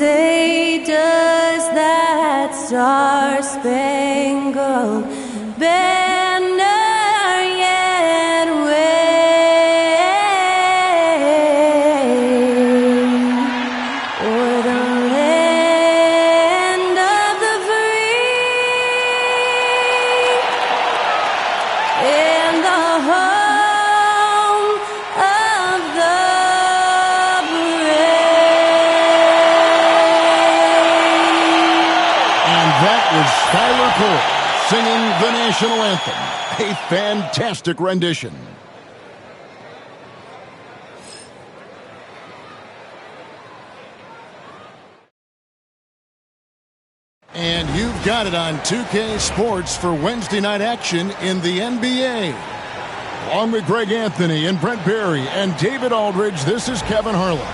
say, does that star-spangled banner yet wave o'er the land of the free and the home of the That was Skylar Cole singing the national anthem. A fantastic rendition. And you've got it on 2K Sports for Wednesday night action in the NBA. Along with Greg Anthony and Brent Barry and David Aldridge, this is Kevin Harlan.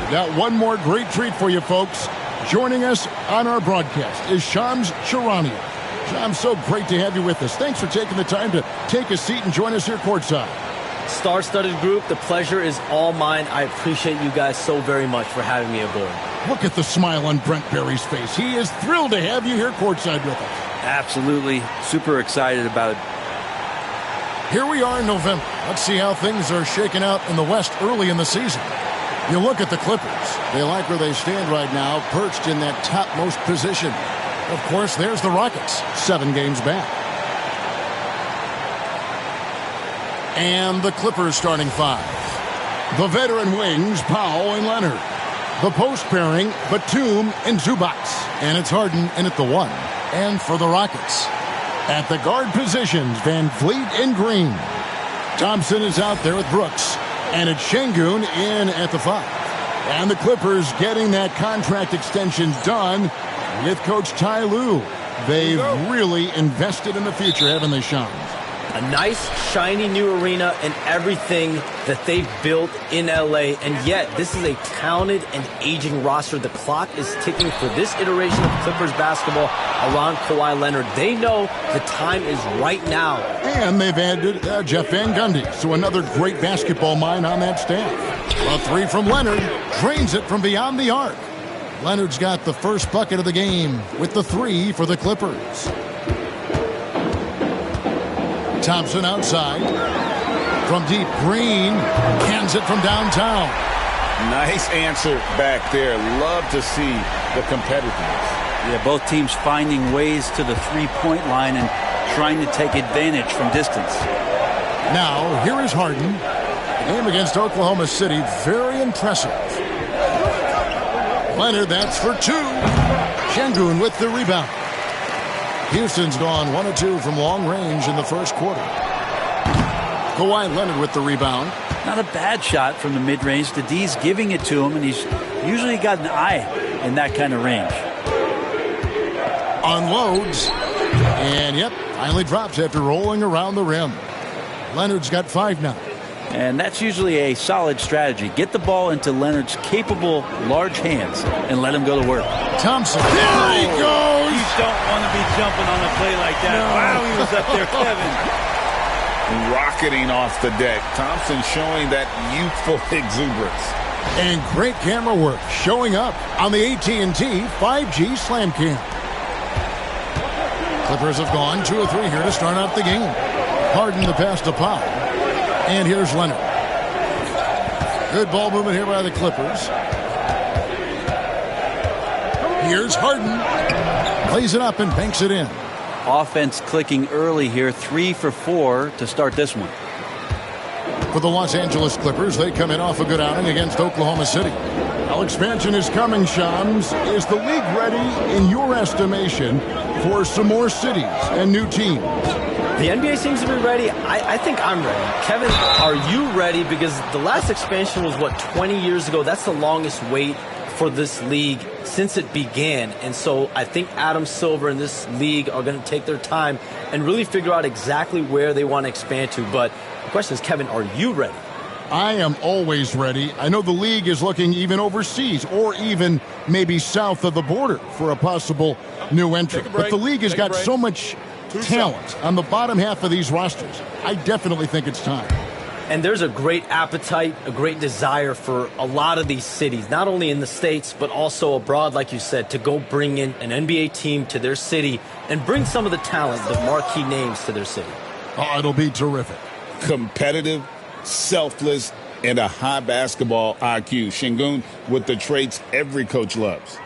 We've got one more great treat for you folks. Joining us on our broadcast is Shams Charania. Shams, so great to have you with us. Thanks for taking the time to take a seat and join us here courtside. Star-studded group, the pleasure is all mine. I appreciate you guys so very much for having me aboard. Look at the smile on Brent Barry's face. He is thrilled to have you here courtside with us. Absolutely. Super excited about it. Here we are in November. Let's see how things are shaking out in the West early in the season. You look at the Clippers. They like where they stand right now, perched in that topmost position. Of course, there's the Rockets, 7 games back. And the Clippers starting 5. The veteran wings, Powell and Leonard. The post pairing, Batum and Zubac. And it's Harden in at the 1. And for the Rockets, at the guard positions, Van Vliet and Green. Thompson is out there with Brooks. And it's Şengün in at the 5. And the Clippers getting that contract extension done with Coach Ty Lue. They've really invested in the future, haven't they, Sean? A nice, shiny new arena and everything that they've built in LA. And yet, this is a talented and aging roster. The clock is ticking for this iteration of Clippers basketball around Kawhi Leonard. They know the time is right now. And they've added Jeff Van Gundy, so another great basketball mind on that staff. A 3 from Leonard, drains it from beyond the arc. Leonard's got the first bucket of the game with the 3 for the Clippers. Thompson outside. From deep, Green cans it from downtown. Nice answer back there. Love to see the competitiveness. Yeah, both teams finding ways to the three-point line and trying to take advantage from distance. Now, here is Harden. The game against Oklahoma City, very impressive. Leonard, that's for 2. Şengün with the rebound. Houston's gone 1 of 2 from long range in the first quarter. Kawhi Leonard with the rebound. Not a bad shot from the mid-range. The D's giving it to him, and he's usually got an eye in that kind of range. Unloads. And, yep, finally drops after rolling around the rim. Leonard's got 5 now. And that's usually a solid strategy. Get the ball into Leonard's capable, large hands and let him go to work. Thompson. There he goes. You don't want to be jumping on a play like that. No. Wow, he was up there, Kevin. Rocketing off the deck. Thompson showing that youthful exuberance. And great camera work showing up on the AT&T 5G Slam Cam. Clippers have gone 2 of 3 here to start out the game. Harden the pass to Powell. And here's Leonard. Good ball movement here by the Clippers. Here's Harden. Plays it up and banks it in. Offense clicking early here. 3 for 4 to start this one. For the Los Angeles Clippers, they come in off a good outing against Oklahoma City. Now expansion is coming, Shams. Is the league ready, in your estimation, for some more cities and new teams? The NBA seems to be ready. I think I'm ready. Kevin, are you ready? Because the last expansion was, 20 years ago? That's the longest wait for this league since it began. And so I think Adam Silver and this league are going to take their time and really figure out exactly where they want to expand to. But the question is, Kevin, are you ready? I am always ready. I know the league is looking even overseas or even maybe south of the border for a possible new entrant. But the league has got so much talent on the bottom half of these rosters. I definitely think it's time. And there's a great appetite, a great desire for a lot of these cities, not only in the States, but also abroad, like you said, to go bring in an NBA team to their city and bring some of the talent, the marquee names to their city. Oh, it'll be terrific. Competitive, selfless, and a high basketball IQ. Sengun with the traits every coach loves.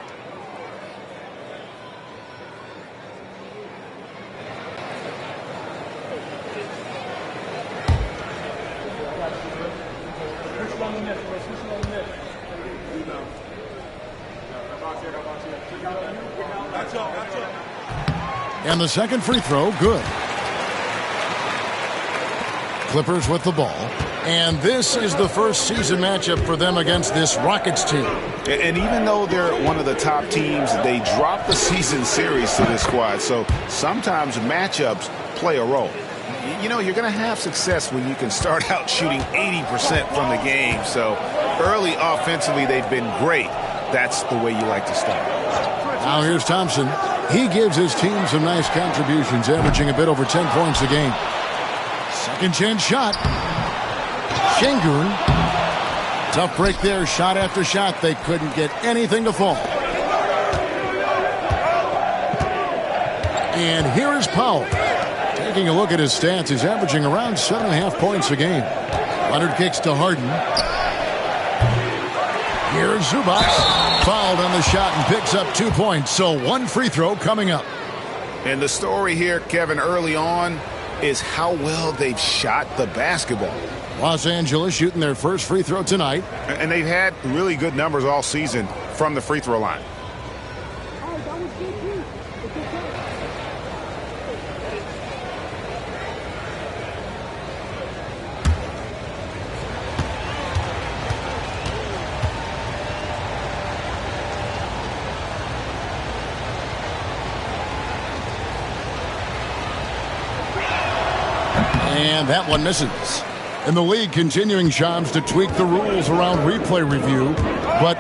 And the second free throw, good. Clippers with the ball. And this is the first season matchup for them against this Rockets team. And even though they're one of the top teams, they drop the season series to this squad. So sometimes matchups play a role. You know, you're going to have success when you can start out shooting 80% from the game. So early offensively, they've been great. That's the way you like to start. Now here's Thompson. He gives his team some nice contributions, averaging a bit over 10 points a game. Second chance shot. Sengun. Tough break there. Shot after shot. They couldn't get anything to fall. And here is Powell. Taking a look at his stats, he's averaging around 7.5 points a game. Leonard kicks to Harden. Here's Zubac. Fouled on the shot and picks up 2 points. So one free throw coming up. And the story here, Kevin, early on is how well they've shot the basketball. Los Angeles shooting their first free throw tonight. And they've had really good numbers all season from the free throw line. And that one misses. And the league continuing, Shams, to tweak the rules around replay review. But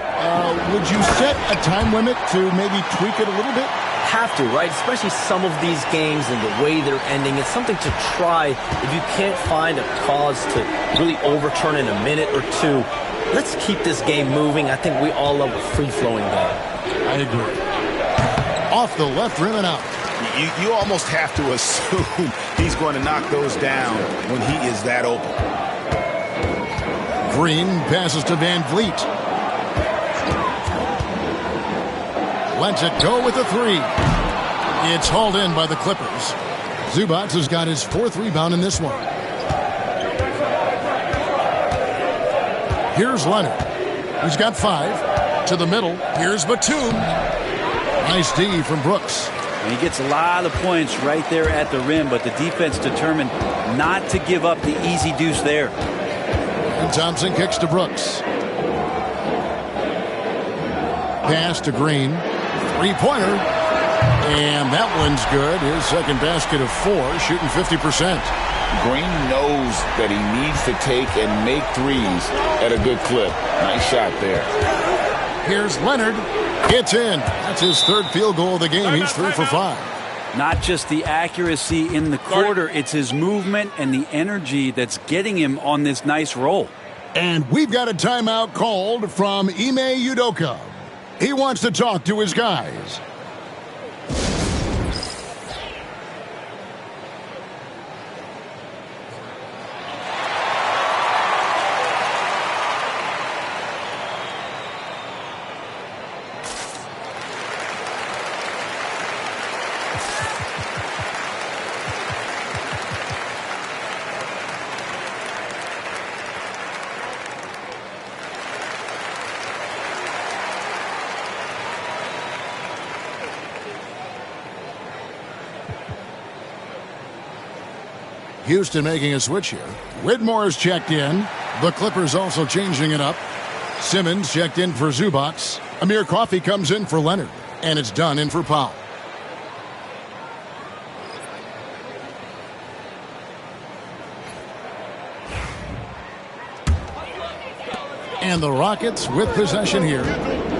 would you set a time limit to maybe tweak it a little bit? Have to, right? Especially some of these games and the way they're ending. It's something to try. If you can't find a cause to really overturn in a minute or two, let's keep this game moving. I think we all love a free-flowing game. I agree. Off the left rim and out. You almost have to assume he's going to knock those down when he is that open. Green passes to Van Vliet. Lets it go with a three. It's hauled in by the Clippers. Zubac has got his fourth rebound in this one. Here's Leonard. He's got 5. To the middle. Here's Batum. Nice D from Brooks. And he gets a lot of points right there at the rim, but the defense determined not to give up the easy deuce there. And Thompson kicks to Brooks. Pass to Green. Three-pointer. And that one's good. His second basket of 4, shooting 50%. Green knows that he needs to take and make threes at a good clip. Nice shot there. Here's Leonard. It's in. That's his third field goal of the game. He's 3 for 5. Not just the accuracy in the quarter, it's his movement and the energy that's getting him on this nice roll. And we've got a timeout called from Ime Udoka. He wants to talk to his guys. Houston making a switch here. Whitmore's checked in. The Clippers also changing it up. Simmons checked in for Zubac. Amir Coffey comes in for Leonard. And it's done in for Powell. And the Rockets with possession here.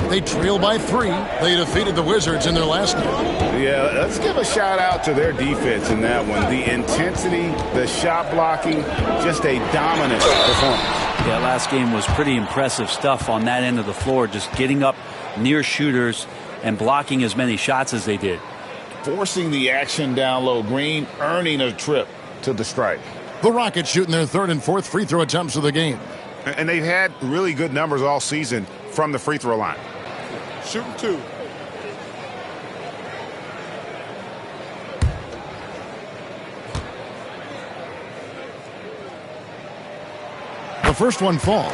They trail by 3. They defeated the Wizards in their last game. Yeah, let's give a shout out to their defense in that one. The intensity, the shot blocking, just a dominant performance. Yeah, last game was pretty impressive stuff on that end of the floor, just getting up near shooters and blocking as many shots as they did. Forcing the action down low. Green earning a trip to the stripe. The Rockets shooting their 3rd and 4th free throw attempts of the game. And they've had really good numbers all season from the free throw line. Shooting 2. The first one falls.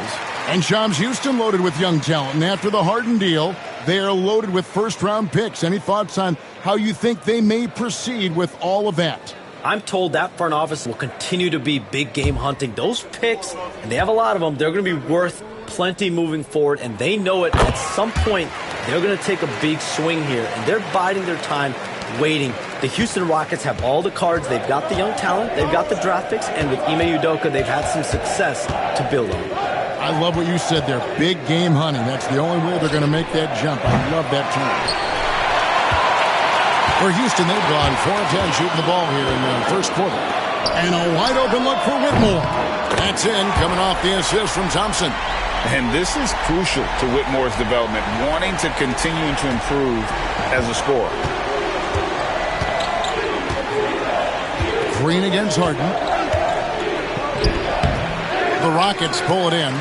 And Shams Houston loaded with young talent. And after the Harden deal, they are loaded with first-round picks. Any thoughts on how you think they may proceed with all of that? I'm told that front office will continue to be big game hunting. Those picks, and they have a lot of them, they're going to be worth plenty moving forward, and they know it. At some point, they're going to take a big swing here, and they're biding their time, waiting. The Houston Rockets have all the cards. They've got the young talent, they've got the draft picks, and with Ime Udoka, they've had some success to build on. I love what you said there. Big game hunting. That's the only way they're going to make that jump. I love that term. For Houston, they've gone 4 of 10 shooting the ball here in the first quarter. And a wide open look for Whitmore. That's in, coming off the assist from Thompson. And this is crucial to Whitmore's development, wanting to continue to improve as a scorer. Green against Harden. The Rockets pull it in.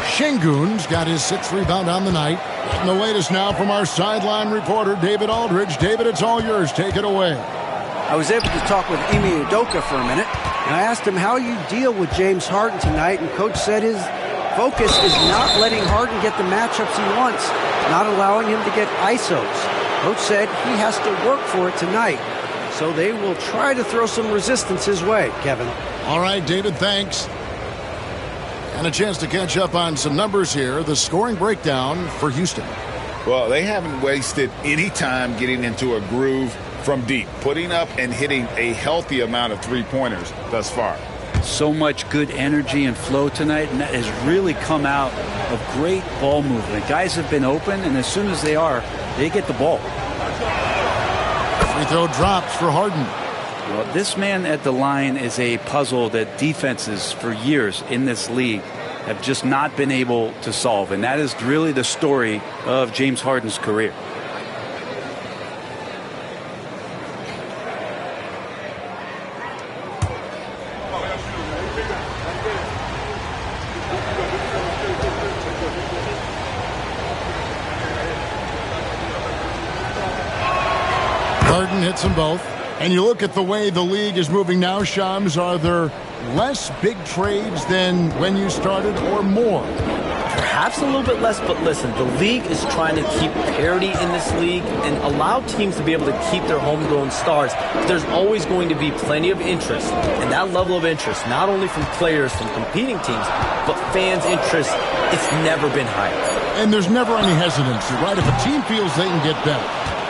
Şengün's got his 6th rebound on the night. And the latest now from our sideline reporter, David Aldridge. David, it's all yours. Take it away. I was able to talk with Ime Udoka for a minute, and I asked him how you deal with James Harden tonight, and Coach said his focus is not letting Harden get the matchups he wants, not allowing him to get ISOs. Coach said he has to work for it tonight, so they will try to throw some resistance his way, Kevin. All right, David, thanks. And a chance to catch up on some numbers here. The scoring breakdown for Houston. Well, they haven't wasted any time getting into a groove from deep, putting up and hitting a healthy amount of three-pointers thus far. So much good energy and flow tonight, and that has really come out of great ball movement. Guys have been open, and as soon as they are, they get the ball. Free throw drops for Harden. Well, this man at the line is a puzzle that defenses for years in this league have just not been able to solve, and that is really the story of James Harden's career. Harden hits them both. And you look at the way the league is moving now, Shams, are there less big trades than when you started or more? Perhaps a little bit less, but listen, the league is trying to keep parity in this league and allow teams to be able to keep their homegrown stars. There's always going to be plenty of interest, and that level of interest, not only from players from competing teams, but fans' interest, it's never been higher. And there's never any hesitancy, right? If a team feels they can get better,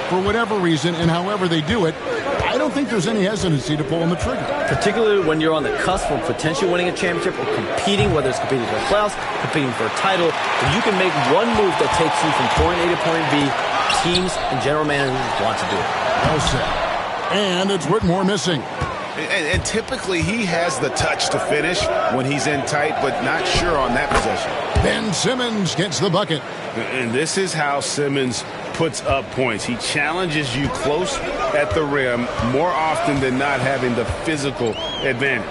for whatever reason and however they do it, I don't think there's any hesitancy to pulling the trigger. Particularly when you're on the cusp of potentially winning a championship or competing, whether it's competing for the playoffs, competing for a title, if you can make one move that takes you from point A to point B, teams and general managers want to do it. Well said. And it's Whitmore missing. And typically he has the touch to finish when he's in tight, but not sure on that possession. Ben Simmons gets the bucket. And this is how Simmons puts up points. He challenges you close at the rim more often than not, having the physical advantage.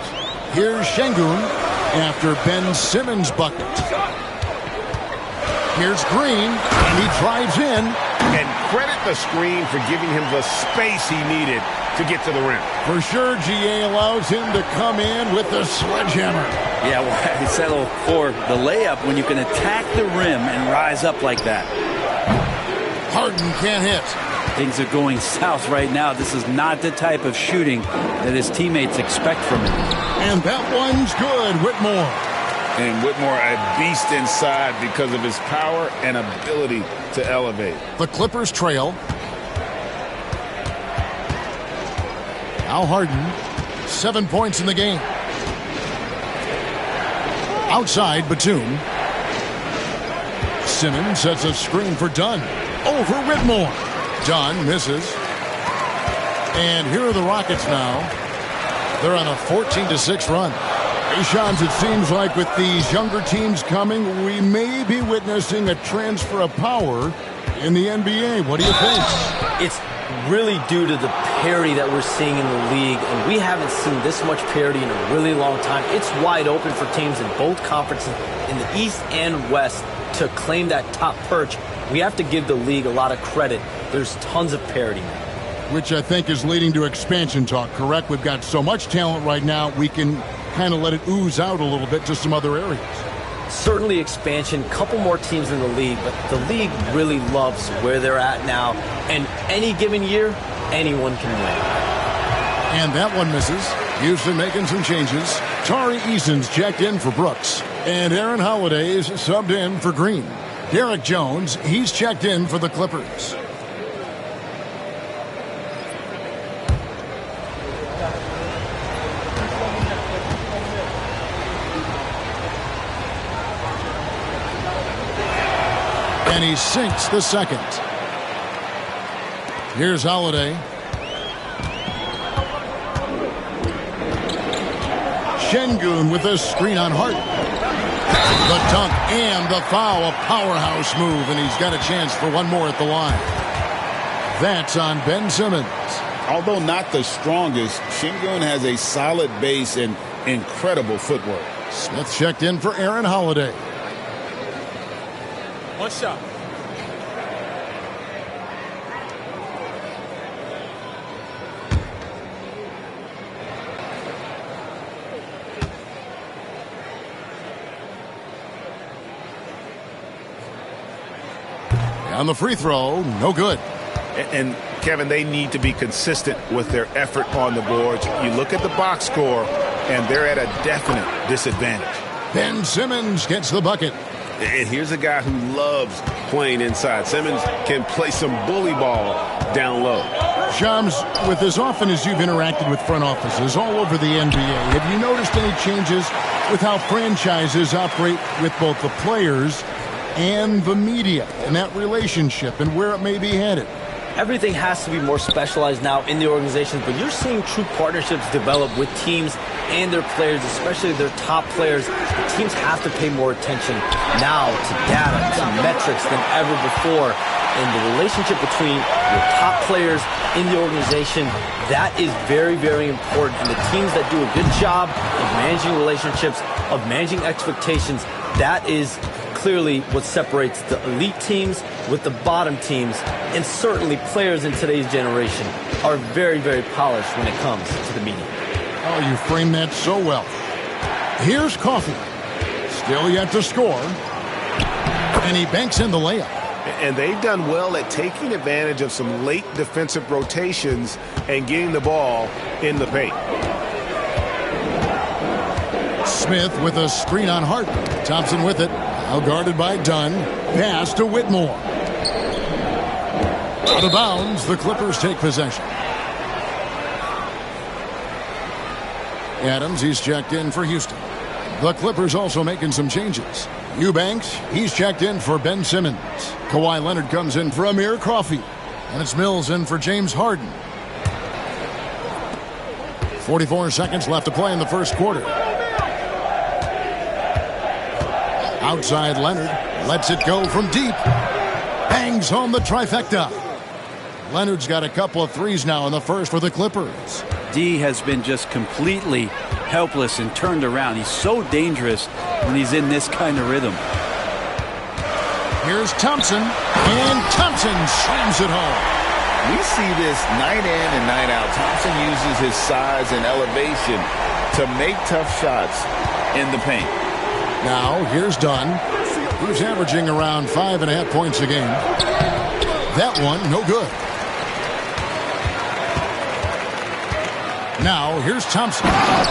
Here's Şengün after Ben Simmons' bucket. Here's Green, and he drives in. And credit the screen for giving him the space he needed to get to the rim. For sure, GA allows him to come in with the sledgehammer. Yeah, why settle for the layup when you can attack the rim and rise up like that? Harden can't hit. Things are going south right now. This is not the type of shooting that his teammates expect from him. And that one's good, Whitmore. And Whitmore a beast inside because of his power and ability to elevate. The Clippers trail. Al Harden, 7 points in the game. Outside, Batum. Simmons sets a screen for Dunn. Over Whitmore. Dunn misses. And here are the Rockets now. They're on a 14-6 run. Hey, Shams, it seems like with these younger teams coming, we may be witnessing a transfer of power in the NBA. What do you think? It's really due to the parity that we're seeing in the league, and we haven't seen this much parity in a really long time. It's wide open for teams in both conferences, in the East and West, to claim that top perch. We have to give the league a lot of credit. There's tons of parity now. Which I think is leading to expansion talk, correct? We've got so much talent right now, we can kind of let it ooze out a little bit to some other areas. Certainly expansion, couple more teams in the league, but the league really loves where they're at now. And any given year, anyone can win. And that one misses. Houston making some changes. Tari Eason's checked in for Brooks. And Aaron Holiday's subbed in for Green. Derek Jones, he's checked in for the Clippers. And he sinks the second. Here's Holiday. Şengün with a screen on Hart. The dunk and the foul. A powerhouse move, and he's got a chance for one more at the line. That's on Ben Simmons. Although not the strongest, Şengün has a solid base and incredible footwork. Smith checked in for Aaron Holiday. One shot. On the free throw, no good. And Kevin, they need to be consistent with their effort on the boards. You look at the box score, and they're at a definite disadvantage. Ben Simmons gets the bucket. And here's a guy who loves playing inside. Simmons can play some bully ball down low. Shams, with as often as you've interacted with front offices all over the NBA, have you noticed any changes with how franchises operate with both the players and the media and that relationship and where it may be headed? Everything has to be more specialized now in the organizations, but you're seeing true partnerships develop with teams and their players, especially their top players. The teams have to pay more attention now to data, to metrics than ever before. And the relationship between your top players in the organization, that is very, very important. And the teams that do a good job of managing relationships, of managing expectations, that is clearly what separates the elite teams with the bottom teams. And certainly players in today's generation are very, very polished when it comes to the media. Oh, you framed that so well. Here's Coffey. Still yet to score. And he banks in the layup. And they've done well at taking advantage of some late defensive rotations and getting the ball in the paint. Smith with a screen on Hart. Thompson with it. Now guarded by Dunn. Pass to Whitmore. Out of bounds, the Clippers take possession. Adams, he's checked in for Houston. The Clippers also making some changes. Eubanks, he's checked in for Ben Simmons. Kawhi Leonard comes in for Amir Coffey. And it's Mills in for James Harden. 44 seconds left to play in the first quarter. Outside Leonard, lets it go from deep. Bangs home the trifecta. Leonard's got a couple of threes now in the first for the Clippers. D has been just completely helpless and turned around. He's so dangerous when he's in this kind of rhythm. Here's Thompson, and Thompson slams it home. We see this night in and night out. Thompson uses his size and elevation to make tough shots in the paint. Now, here's Dunn, who's averaging around 5.5 points a game. That one, no good. Now, here's Thompson.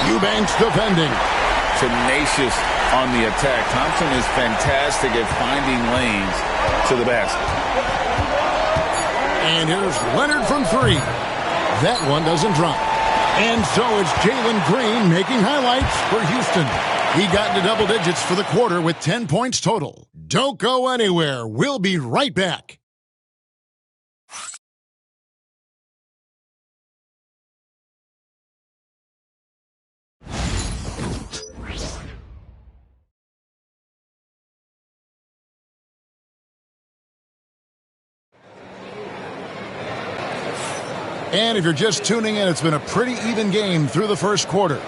Eubanks defending. Tenacious on the attack. Thompson is fantastic at finding lanes to the basket. And here's Leonard from three. That one doesn't drop. And so it's Jalen Green making highlights for Houston. He got into double digits for the quarter with 10 points total. Don't go anywhere. We'll be right back. And if you're just tuning in, it's been a pretty even game through the first quarter.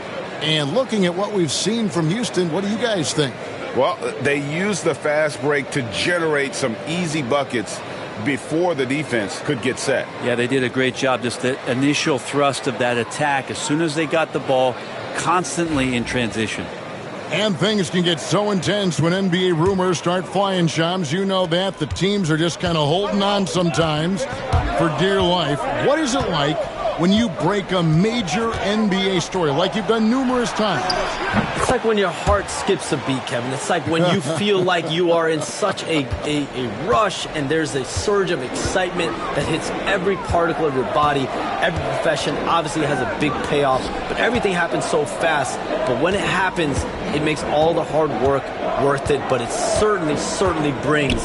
And looking at what we've seen from Houston, what do you guys think? Well, they used the fast break to generate some easy buckets before the defense could get set. Yeah, they did a great job. Just the initial thrust of that attack, as soon as they got the ball, constantly in transition. And things can get so intense when NBA rumors start flying, Shams. You know that. The teams are just kind of holding on sometimes for dear life. What is it like when you break a major NBA story like you've done numerous times? It's like when your heart skips a beat, Kevin. It's like when you feel like you are in such a rush and there's a surge of excitement that hits every particle of your body. Every profession obviously has a big payoff, but everything happens so fast. But when it happens, it makes all the hard work worth it, but it certainly brings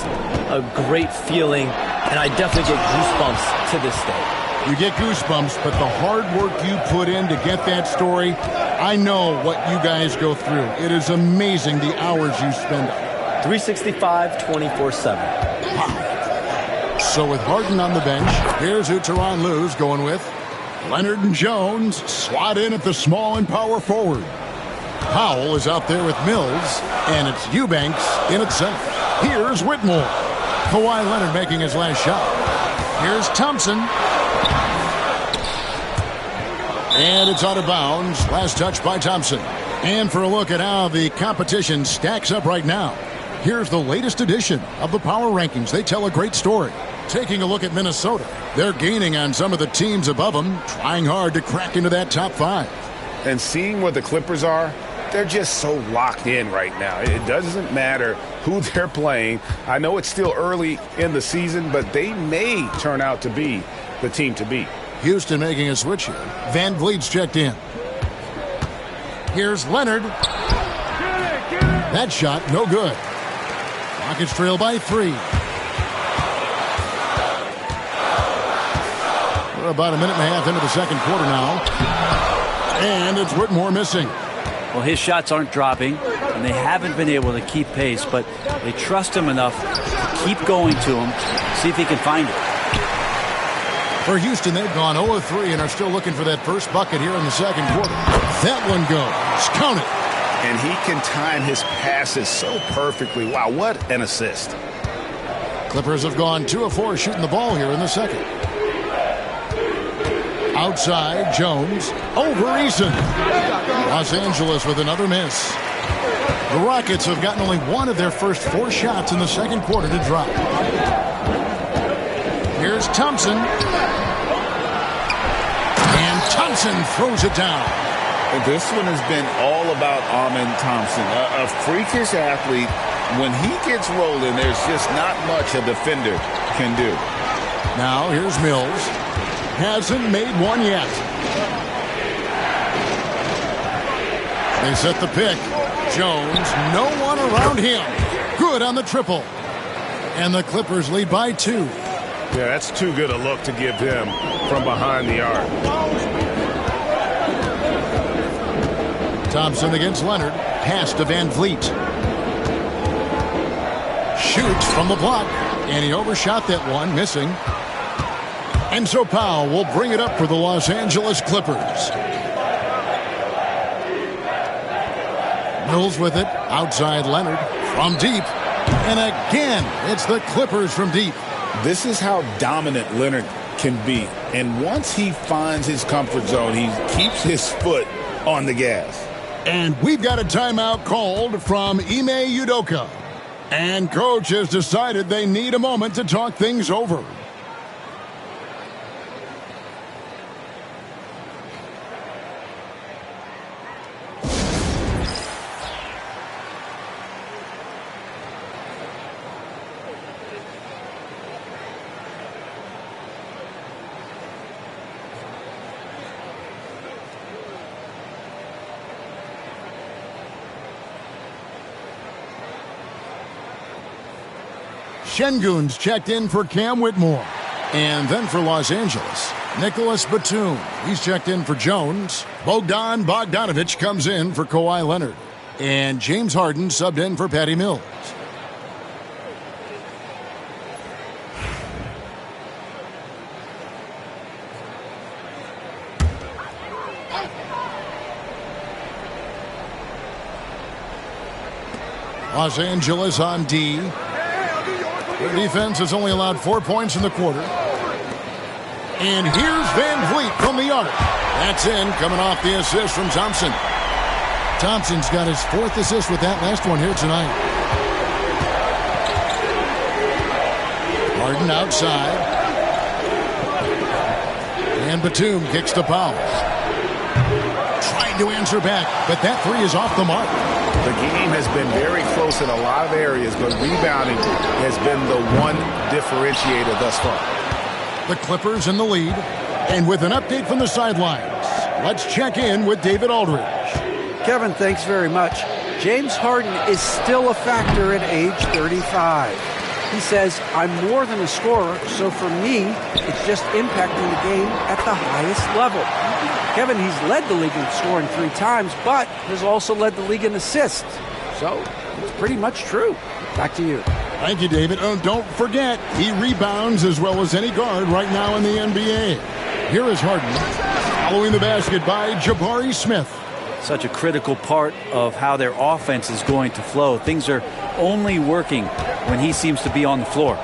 a great feeling, and I definitely get goosebumps to this day. You get goosebumps, but the hard work you put in to get that story, I know what you guys go through. It is amazing the hours you spend on it. 365, 24/7. Wow. So with Harden on the bench, here's who Tyronn Lue's going with. Leonard and Jones slot in at the small and power forward. Powell is out there with Mills, and it's Eubanks in at center. Here's Whitmore. Kawhi Leonard making his last shot. Here's Thompson. And it's out of bounds. Last touch by Thompson. And for a look at how the competition stacks up right now, here's the latest edition of the Power Rankings. They tell a great story. Taking a look at Minnesota, they're gaining on some of the teams above them, trying hard to crack into that top 5. And seeing what the Clippers are, they're just so locked in right now. It doesn't matter who they're playing. I know it's still early in the season, but they may turn out to be the team to beat. Houston making a switch here. Van Vliet's checked in. Here's Leonard. That shot, no good. Rockets trail by 3. We're about a minute and a half into the second quarter now. And it's Whitmore missing. Well, his shots aren't dropping, and they haven't been able to keep pace, but they trust him enough to keep going to him, see if he can find it. For Houston, they've gone 0-3 and are still looking for that first bucket here in the second quarter. That one goes. Count it. And he can time his passes so perfectly. Wow, what an assist. Clippers have gone 2 of 4 shooting the ball here in the second. Outside, Jones. Over Eason. Los Angeles with another miss. The Rockets have gotten only 1 of their first 4 shots in the second quarter to drop. Here's Thompson. And Thompson throws it down. This one has been all about Amen Thompson, a freakish athlete. When he gets rolling, there's just not much a defender can do. Now here's Mills. Hasn't made one yet. They set the pick. Jones, no one around him. Good on the triple. And the Clippers lead by 2. Yeah, that's too good a look to give him from behind the arc. Thompson against Leonard. Pass to Van Vliet. Shoots from the block. And he overshot that one, missing. And so Powell will bring it up for the Los Angeles Clippers. Mills with it. Outside Leonard. From deep. And again, it's the Clippers from deep. This is how dominant Leonard can be. And once he finds his comfort zone, he keeps his foot on the gas. And we've got a timeout called from Ime Udoka. And coach has decided they need a moment to talk things over. Şengün's checked in for Cam Whitmore. And then for Los Angeles, Nicholas Batum. He's checked in for Jones. Bogdan Bogdanović comes in for Kawhi Leonard. And James Harden subbed in for Patty Mills. Los Angeles on D. Their defense has only allowed 4 points in the quarter. And here's Van Vliet from the arc. That's in, coming off the assist from Thompson. Thompson's got his 4th assist with that last one here tonight. Harden outside. And Batum kicks to Powell. Trying to answer back, but that three is off the mark. The game has been very close in a lot of areas, but rebounding has been the one differentiator thus far. The Clippers in the lead. And with an update from the sidelines, let's check in with David Aldridge. Kevin, thanks very much. James Harden is still a factor at age 35. He says, I'm more than a scorer, so for me, it's just impacting the game at the highest level. Kevin, he's led the league in scoring 3 times, but has also led the league in assists. So it's pretty much true. Back to you. Thank you, David. Oh, don't forget, he rebounds as well as any guard right now in the NBA. Here is Harden, following the basket by Jabari Smith. Such a critical part of how their offense is going to flow. Things are only working when he seems to be on the floor.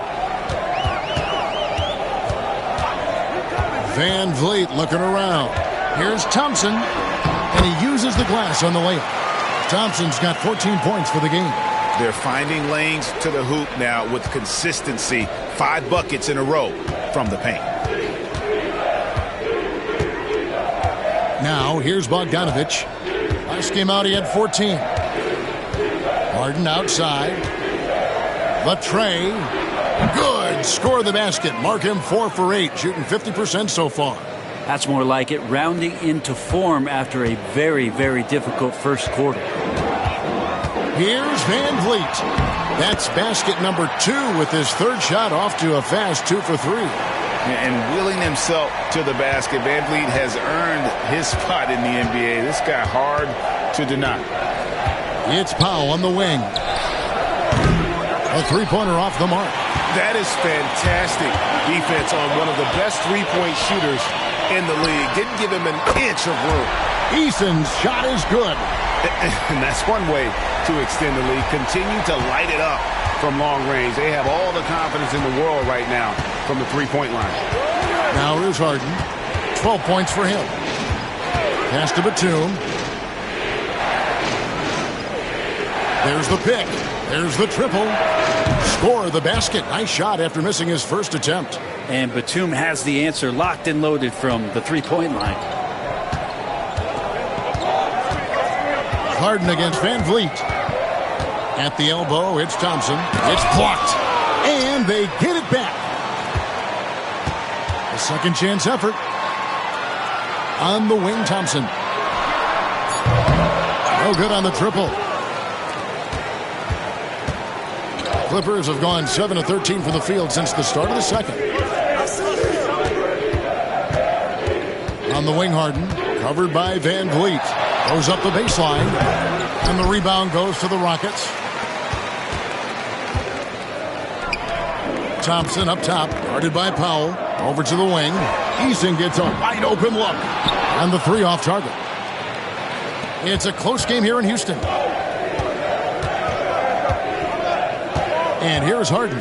Van Vliet looking around. Here's Thompson, and he uses the glass on the layup. Thompson's got 14 points for the game. They're finding lanes to the hoop now with consistency. 5 buckets in a row from the paint. Now, here's Bogdanović. Last game out, he had 14. Harden outside. Latre. Good. Score the basket. Mark him 4 for 8, shooting 50% so far. That's more like it, rounding into form after a very, very difficult first quarter. Here's Van Vliet. That's basket number 2 with his 3rd shot off to a fast 2 for 3. And wheeling himself to the basket, Van Vliet has earned his spot in the NBA. This guy hard to deny. It's Powell on the wing. A 3-pointer off the mark. That is fantastic defense on one of the best three-point shooters in the league. Didn't give him an inch of room. Eason's shot is good. And that's one way to extend the lead. Continue to light it up from long range. They have all the confidence in the world right now from the three-point line. Now here's Harden. 12 points for him. Pass to Batum. There's the pick. There's the triple. Score the basket. Nice shot after missing his first attempt. And Batum has the answer locked and loaded from the three-point line. Harden against Van Vliet. At the elbow, it's Thompson. It's blocked. And they get it back. A second chance effort. On the wing, Thompson. No good on the triple. Clippers have gone 7 of 13 from the field since the start of the second. On the wing, Harden. Covered by Van Vliet. Goes up the baseline. And the rebound goes to the Rockets. Thompson up top. Guarded by Powell. Over to the wing. Eason gets a wide open look. And the 3 off target. It's a close game here in Houston. And here's Harden.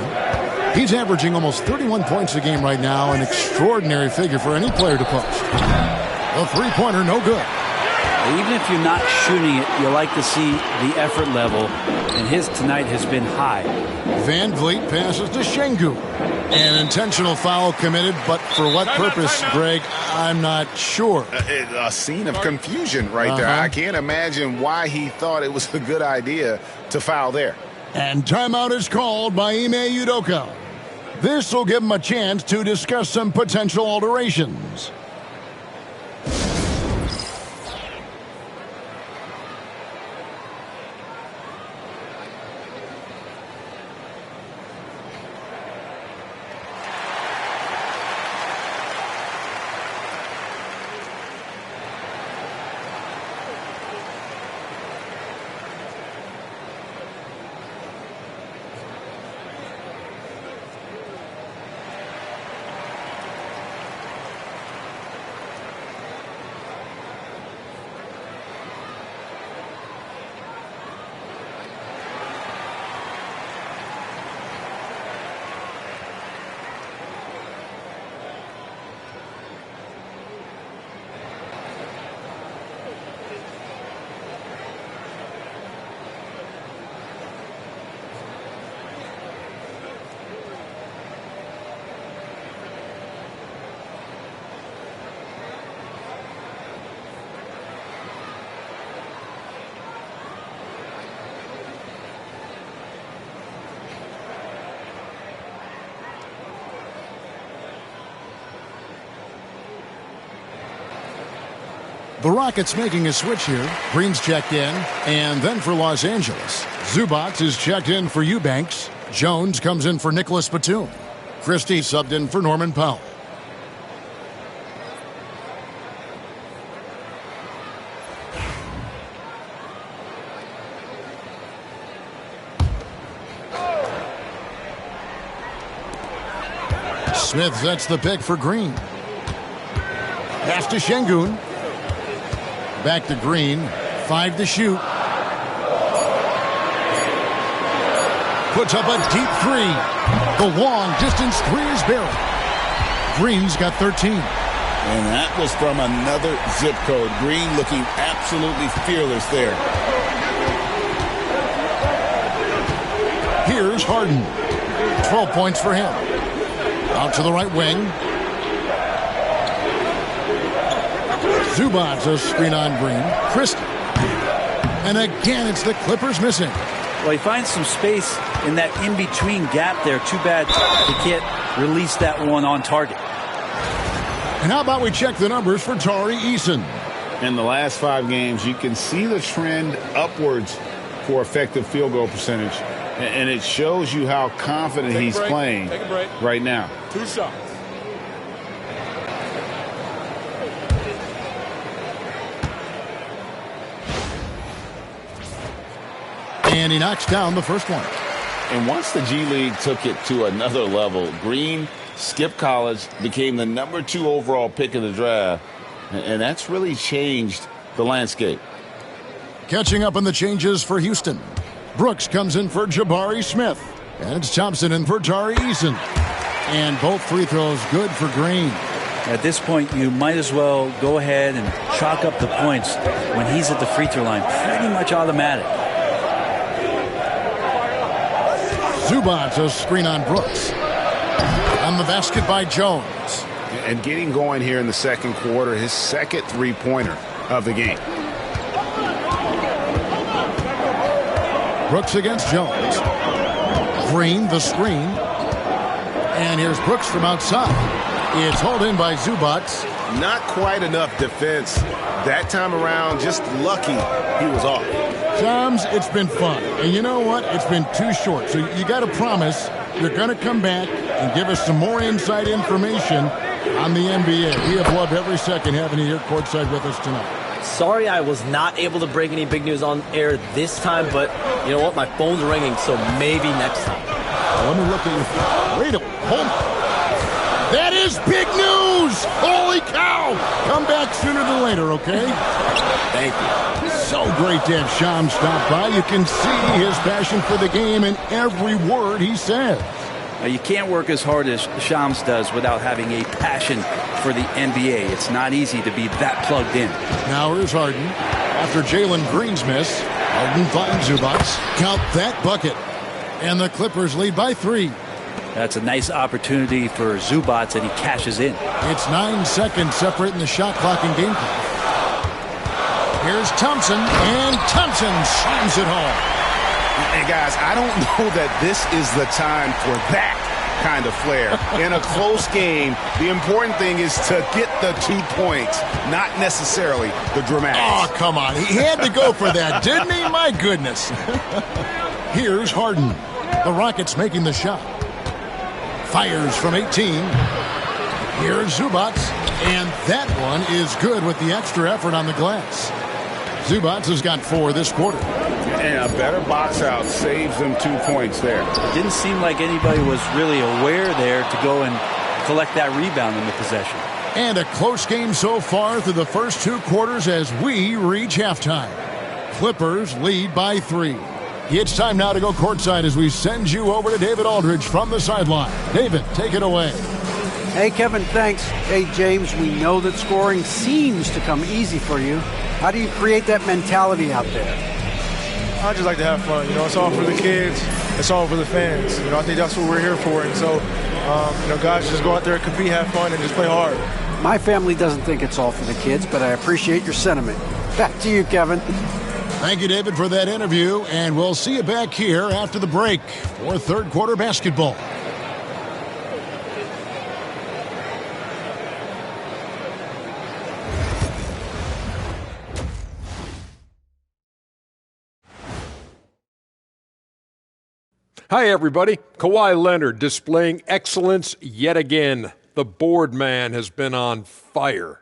He's averaging almost 31 points a game right now. An extraordinary figure for any player to post. A 3-pointer, no good. Even if you're not shooting it, you like to see the effort level, and his tonight has been high. Van Vliet passes to Şengün. An intentional foul committed, but for what purpose, Greg, I'm not sure. A scene of confusion right there. I can't imagine why he thought it was a good idea to foul there. And timeout is called by Ime Udoka. This will give him a chance to discuss some potential alterations. The Rockets making a switch here. Green's checked in. And then for Los Angeles, Zubac is checked in for Eubanks. Jones comes in for Nicholas Batum. Christie subbed in for Norman Powell. Smith sets the pick for Green. Pass to Şengün. Back to Green. 5 to shoot. Puts up a deep three. The long distance three is buried. Green's got 13. And that was from another zip code. Green looking absolutely fearless there. Here's Harden. 12 points for him. Out to the right wing. Zubac, a screen on Green. Christie. And again, it's the Clippers missing. Well, he finds some space in that in-between gap there. Too bad he can't release that one on target. And how about we check the numbers for Tari Eason? In the last 5 games, you can see the trend upwards for effective field goal percentage. And it shows you how confident he's playing right now. 2 shots. And he knocks down the first one. And once the G League took it to another level, Green skipped college, became the number 2 overall pick of the draft. And that's really changed the landscape. Catching up on the changes for Houston. Brooks comes in for Jabari Smith. And it's Thompson in for Tari Eason. And both free throws good for Green. At this point, you might as well go ahead and chalk up the points when he's at the free throw line. Pretty much automatic. Zubac, a screen on Brooks. On the basket by Jones. And getting going here in the second quarter, his second three-pointer of the game. Brooks against Jones. Green, the screen. And here's Brooks from outside. It's hauled in by Zubac. Not quite enough defense that time around. Just lucky he was off. Shams, it's been fun. And you know what? It's been too short. So you got to promise you're going to come back and give us some more inside information on the NBA. We have loved every second having you here courtside with us tonight. Sorry I was not able to break any big news on air this time, but you know what? My phone's ringing, so maybe next time. Let me look at you. Wait a hold. That is big news! Holy cow! Come back sooner than later, okay? Thank you. So great to have Shams stop by. You can see his passion for the game in every word he says. You can't work as hard as Shams does without having a passion for the NBA. It's not easy to be that plugged in. Now here's Harden. After Jalen Green's miss, Harden finds Zubac. Count that bucket. And the Clippers lead by 3. That's a nice opportunity for Zubac, and he cashes in. It's 9 seconds separating the shot clock and game clock. Here's Thompson, and Thompson slams it home. And guys, I don't know that this is the time for that kind of flair. In a close game, the important thing is to get the 2 points, not necessarily the dramatics. Oh, come on. He had to go for that, didn't he? My goodness. Here's Harden. The Rockets making the shot. Fires from 18. Here's Zubac. And that one is good with the extra effort on the glass. Zubac has got 4 this quarter. And a better box out saves them 2 points there. It didn't seem like anybody was really aware there to go and collect that rebound in the possession. And a close game so far through the first 2 quarters as we reach halftime. Clippers lead by 3. It's time now to go courtside as we send you over to David Aldridge from the sideline. David, take it away. Hey, Kevin, thanks. Hey, James, we know that scoring seems to come easy for you. How do you create that mentality out there? I just like to have fun. You know, it's all for the kids. It's all for the fans. You know, I think that's what we're here for. And so, you know, guys, just go out there, compete, have fun, and just play hard. My family doesn't think it's all for the kids, but I appreciate your sentiment. Back to you, Kevin. Thank you, David, for that interview, and we'll see you back here after the break for third quarter basketball. Hi, everybody. Kawhi Leonard displaying excellence yet again. The board man has been on fire.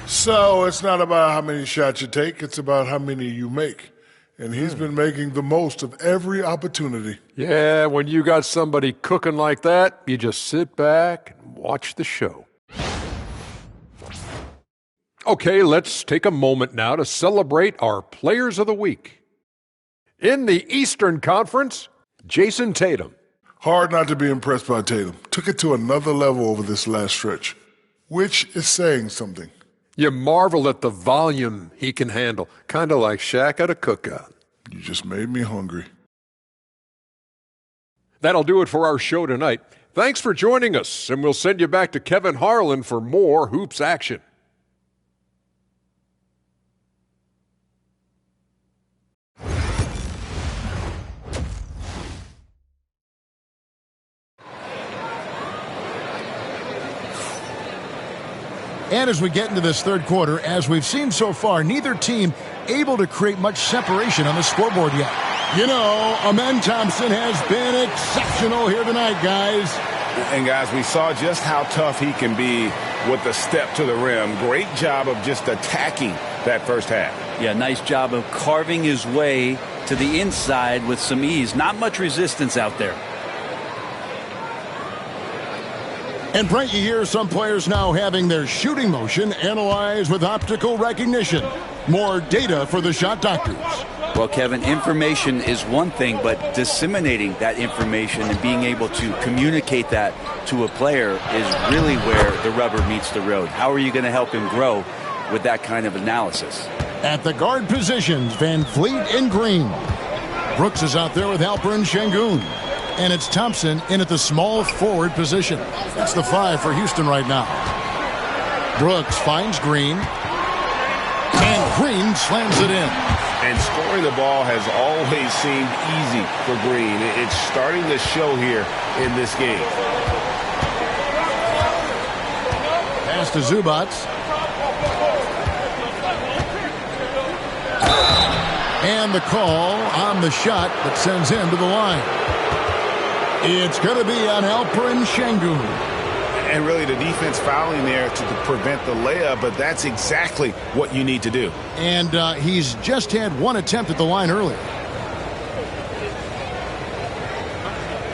So it's not about how many shots you take, it's about how many you make. And he's been making the most of every opportunity. Yeah, when you got somebody cooking like that, you just sit back and watch the show. Okay, let's take a moment now to celebrate our Players of the Week. In the Eastern Conference, Jason Tatum. Hard not to be impressed by Tatum. Took it to another level over this last stretch, which is saying something. You marvel at the volume he can handle, kind of like Shaq at a cookout. You just made me hungry. That'll do it for our show tonight. Thanks for joining us, and we'll send you back to Kevin Harlan for more Hoops action. And as we get into this third quarter, as we've seen so far, neither team able to create much separation on the scoreboard yet. You know, Amen Thompson has been exceptional here tonight, guys. And, guys, we saw just how tough he can be with the step to the rim. Great job of just attacking that first half. Yeah, nice job of carving his way to the inside with some ease. Not much resistance out there. And Brent, you hear some players now having their shooting motion analyzed with optical recognition. More data for the shot doctors. Well, Kevin, information is one thing, but disseminating that information and being able to communicate that to a player is really where the rubber meets the road. How are you going to help him grow with that kind of analysis? At the guard positions, Van Fleet and Green. Brooks is out there with Alperen Sengun. And it's Thompson in at the small forward position. That's the 5 for Houston right now. Brooks finds Green. And Green slams it in. And scoring the ball has always seemed easy for Green. It's starting to show here in this game. Pass to Zubac. And the call on the shot that sends him to the line. It's going to be on Alperen Sengun. And really the defense fouling there to prevent the layup, but that's exactly what you need to do. And he's just had one attempt at the line earlier.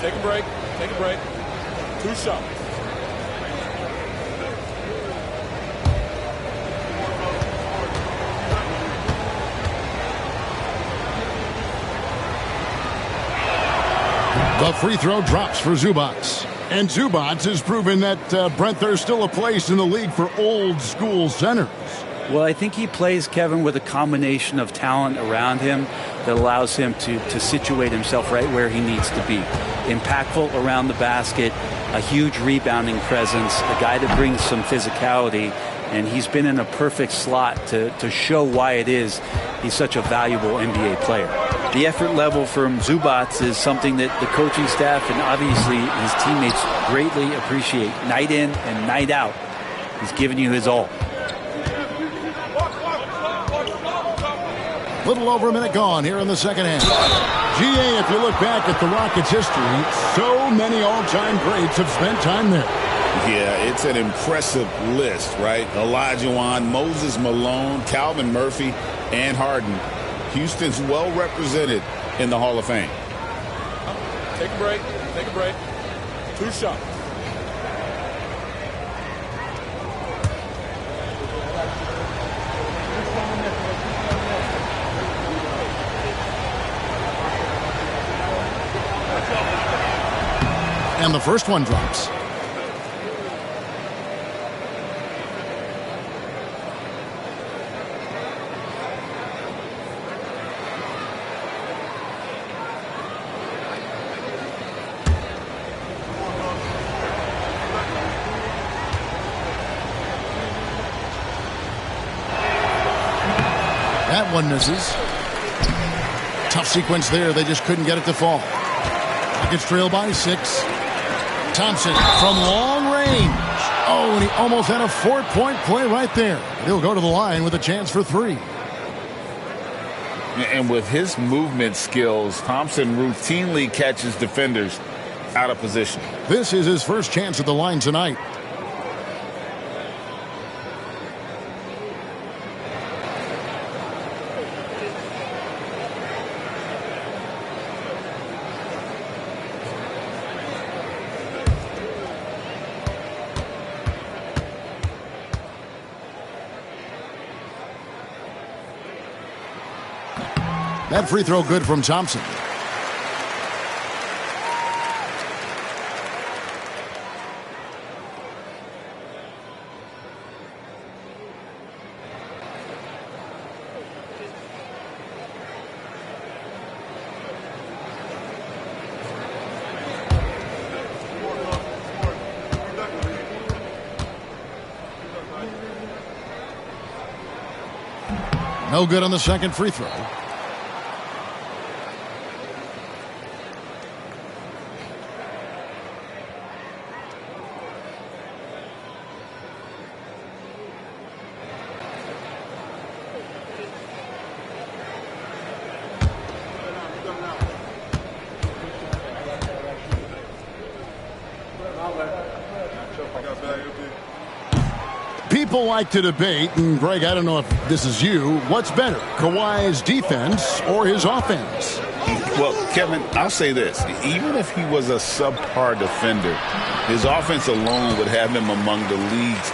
Take a break. Take a break. 2 shots. The free throw drops for Zubac. And Zubac has proven that, Brent, there's still a place in the league for old school centers. Well, I think he plays, Kevin, with a combination of talent around him that allows him to situate himself right where he needs to be. Impactful around the basket, a huge rebounding presence, a guy that brings some physicality, and he's been in a perfect slot to show why it is he's such a valuable NBA player. The effort level from Zubac is something that the coaching staff and obviously his teammates greatly appreciate. Night in and night out, he's giving you his all. Little over a minute gone here in the second half. GA, if you look back at the Rockets' history, so many all-time greats have spent time there. Yeah, it's an impressive list, right? Olajuwon, Moses Malone, Calvin Murphy, and Harden. Houston's well represented in the Hall of Fame. Take a break. Take a break. 2 shots. And the first one drops. That one misses. Tough sequence there. They just couldn't get it to fall. Rockets trail by 6. Thompson from long range. Oh, and he almost had a 4-point play right there. He'll go to the line with a chance for 3. And with his movement skills, Thompson routinely catches defenders out of position. This is his first chance at the line tonight. That free throw good from Thompson. No good on the second free throw. People like to debate, and Greg, I don't know if this is you, what's better, Kawhi's defense or his offense? Well, Kevin, I'll say this. Even if he was a subpar defender, his offense alone would have him among the league's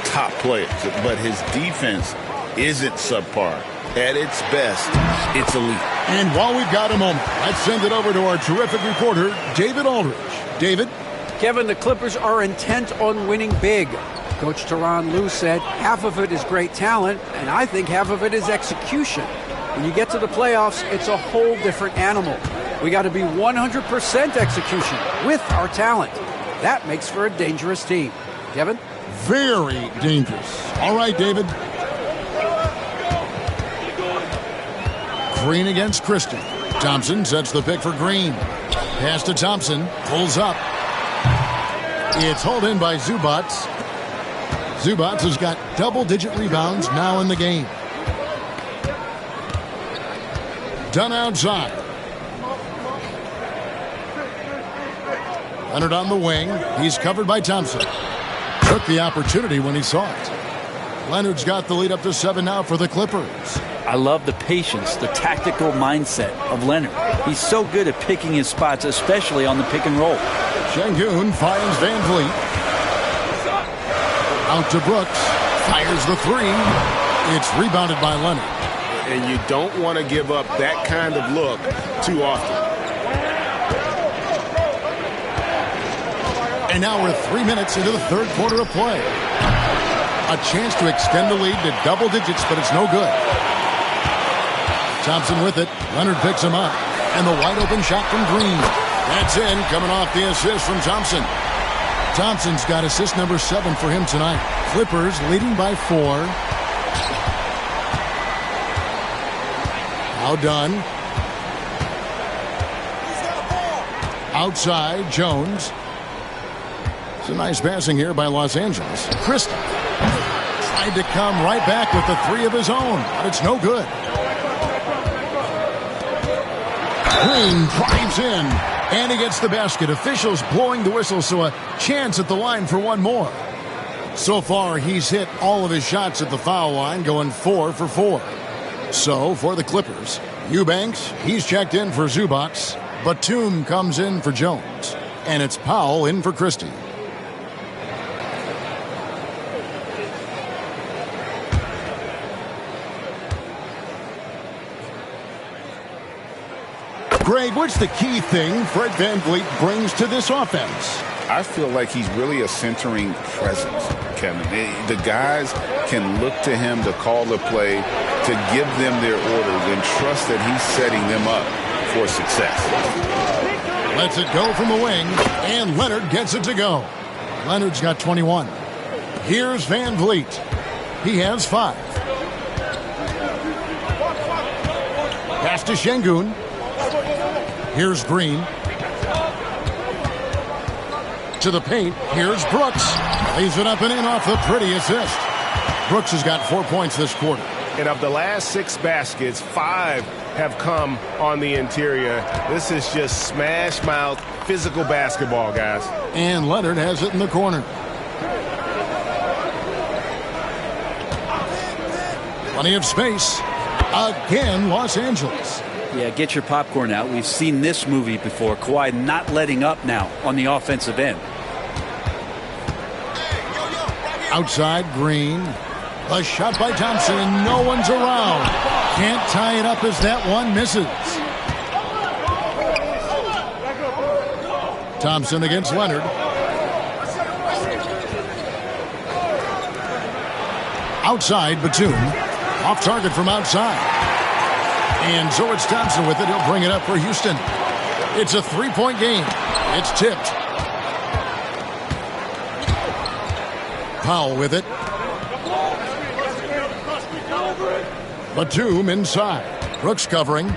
top players. But his defense isn't subpar. At its best, it's elite. And while we've got a moment, let's send it over to our terrific reporter, David Aldridge. David? Kevin, the Clippers are intent on winning big. Coach Tyronn Lue said half of it is great talent, and I think half of it is execution. When you get to the playoffs, it's a whole different animal. We got to be 100% execution with our talent. That makes for a dangerous team. Kevin? Very dangerous. All right, David. Green against Christie. Thompson sets the pick for Green. Pass to Thompson. Pulls up. It's hauled in by Zubac. Zubac has got double-digit rebounds now in the game. Done outside. Leonard on the wing. He's covered by Thompson. Took the opportunity when he saw it. Leonard's got the lead up to 7 now for the Clippers. I love the patience, the tactical mindset of Leonard. He's so good at picking his spots, especially on the pick and roll. Şengün finds Van Vliet. Out to Brooks. Fires the three. It's rebounded by Leonard. And you don't want to give up that kind of look too often. And now we're 3 minutes into the third quarter of play. A chance to extend the lead to double digits, but it's no good. Thompson with it. Leonard picks him up. And the wide open shot from Green. That's in, coming off the assist from Thompson. Thompson's got assist number 7 for him tonight. Clippers leading by 4. Now done. Outside, Jones. It's a nice passing here by Los Angeles. Christie tried to come right back with the 3 of his own, but it's no good. Green drives in, and he gets the basket. Officials blowing the whistle, so a chance at the line for one more. So far, he's hit all of his shots at the foul line, going 4 for 4. So, for the Clippers, Eubanks, he's checked in for Zubac. Batum comes in for Jones. And it's Powell in for Christie. Greg, what's the key thing Fred VanVleet brings to this offense? I feel like he's really a centering presence, Kevin. The guys can look to him to call the play, to give them their orders, and trust that he's setting them up for success. Lets it go from the wing, and Leonard gets it to go. Leonard's got 21. Here's VanVleet. He has 5. Pass to Şengün. Here's Green. To the paint. Here's Brooks. Lays it up and in off the pretty assist. Brooks has got 4 points this quarter. And of the last 6 baskets, 5 have come on the interior. This is just smash mouth, physical basketball, guys. And Leonard has it in the corner. Plenty of space. Again, Los Angeles. Yeah, get your popcorn out. We've seen this movie before. Kawhi not letting up now on the offensive end. Outside, Green. A shot by Thompson, and no one's around. Can't tie it up as that one misses. Thompson against Leonard. Outside, Batum. Off target from outside. And so it's Thompson with it. He'll bring it up for Houston. It's a three-point game. It's tipped. Powell with it. Batum inside. Brooks covering.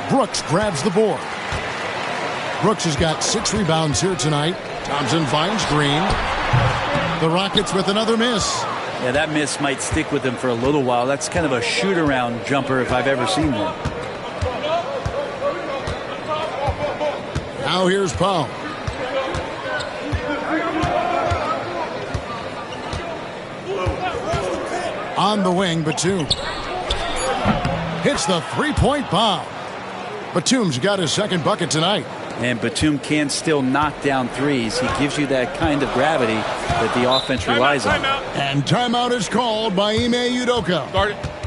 Brooks grabs the board. Brooks has got 6 rebounds here tonight. Thompson finds Green. The Rockets with another miss. Yeah, that miss might stick with him for a little while. That's kind of a shoot-around jumper if I've ever seen one. Now here's Powell. On the wing, Batum. Hits the three-point bomb. Batum's got his second bucket tonight. And Batum can still knock down threes. He gives you that kind of gravity that the offense relies on. And timeout is called by Ime Udoka.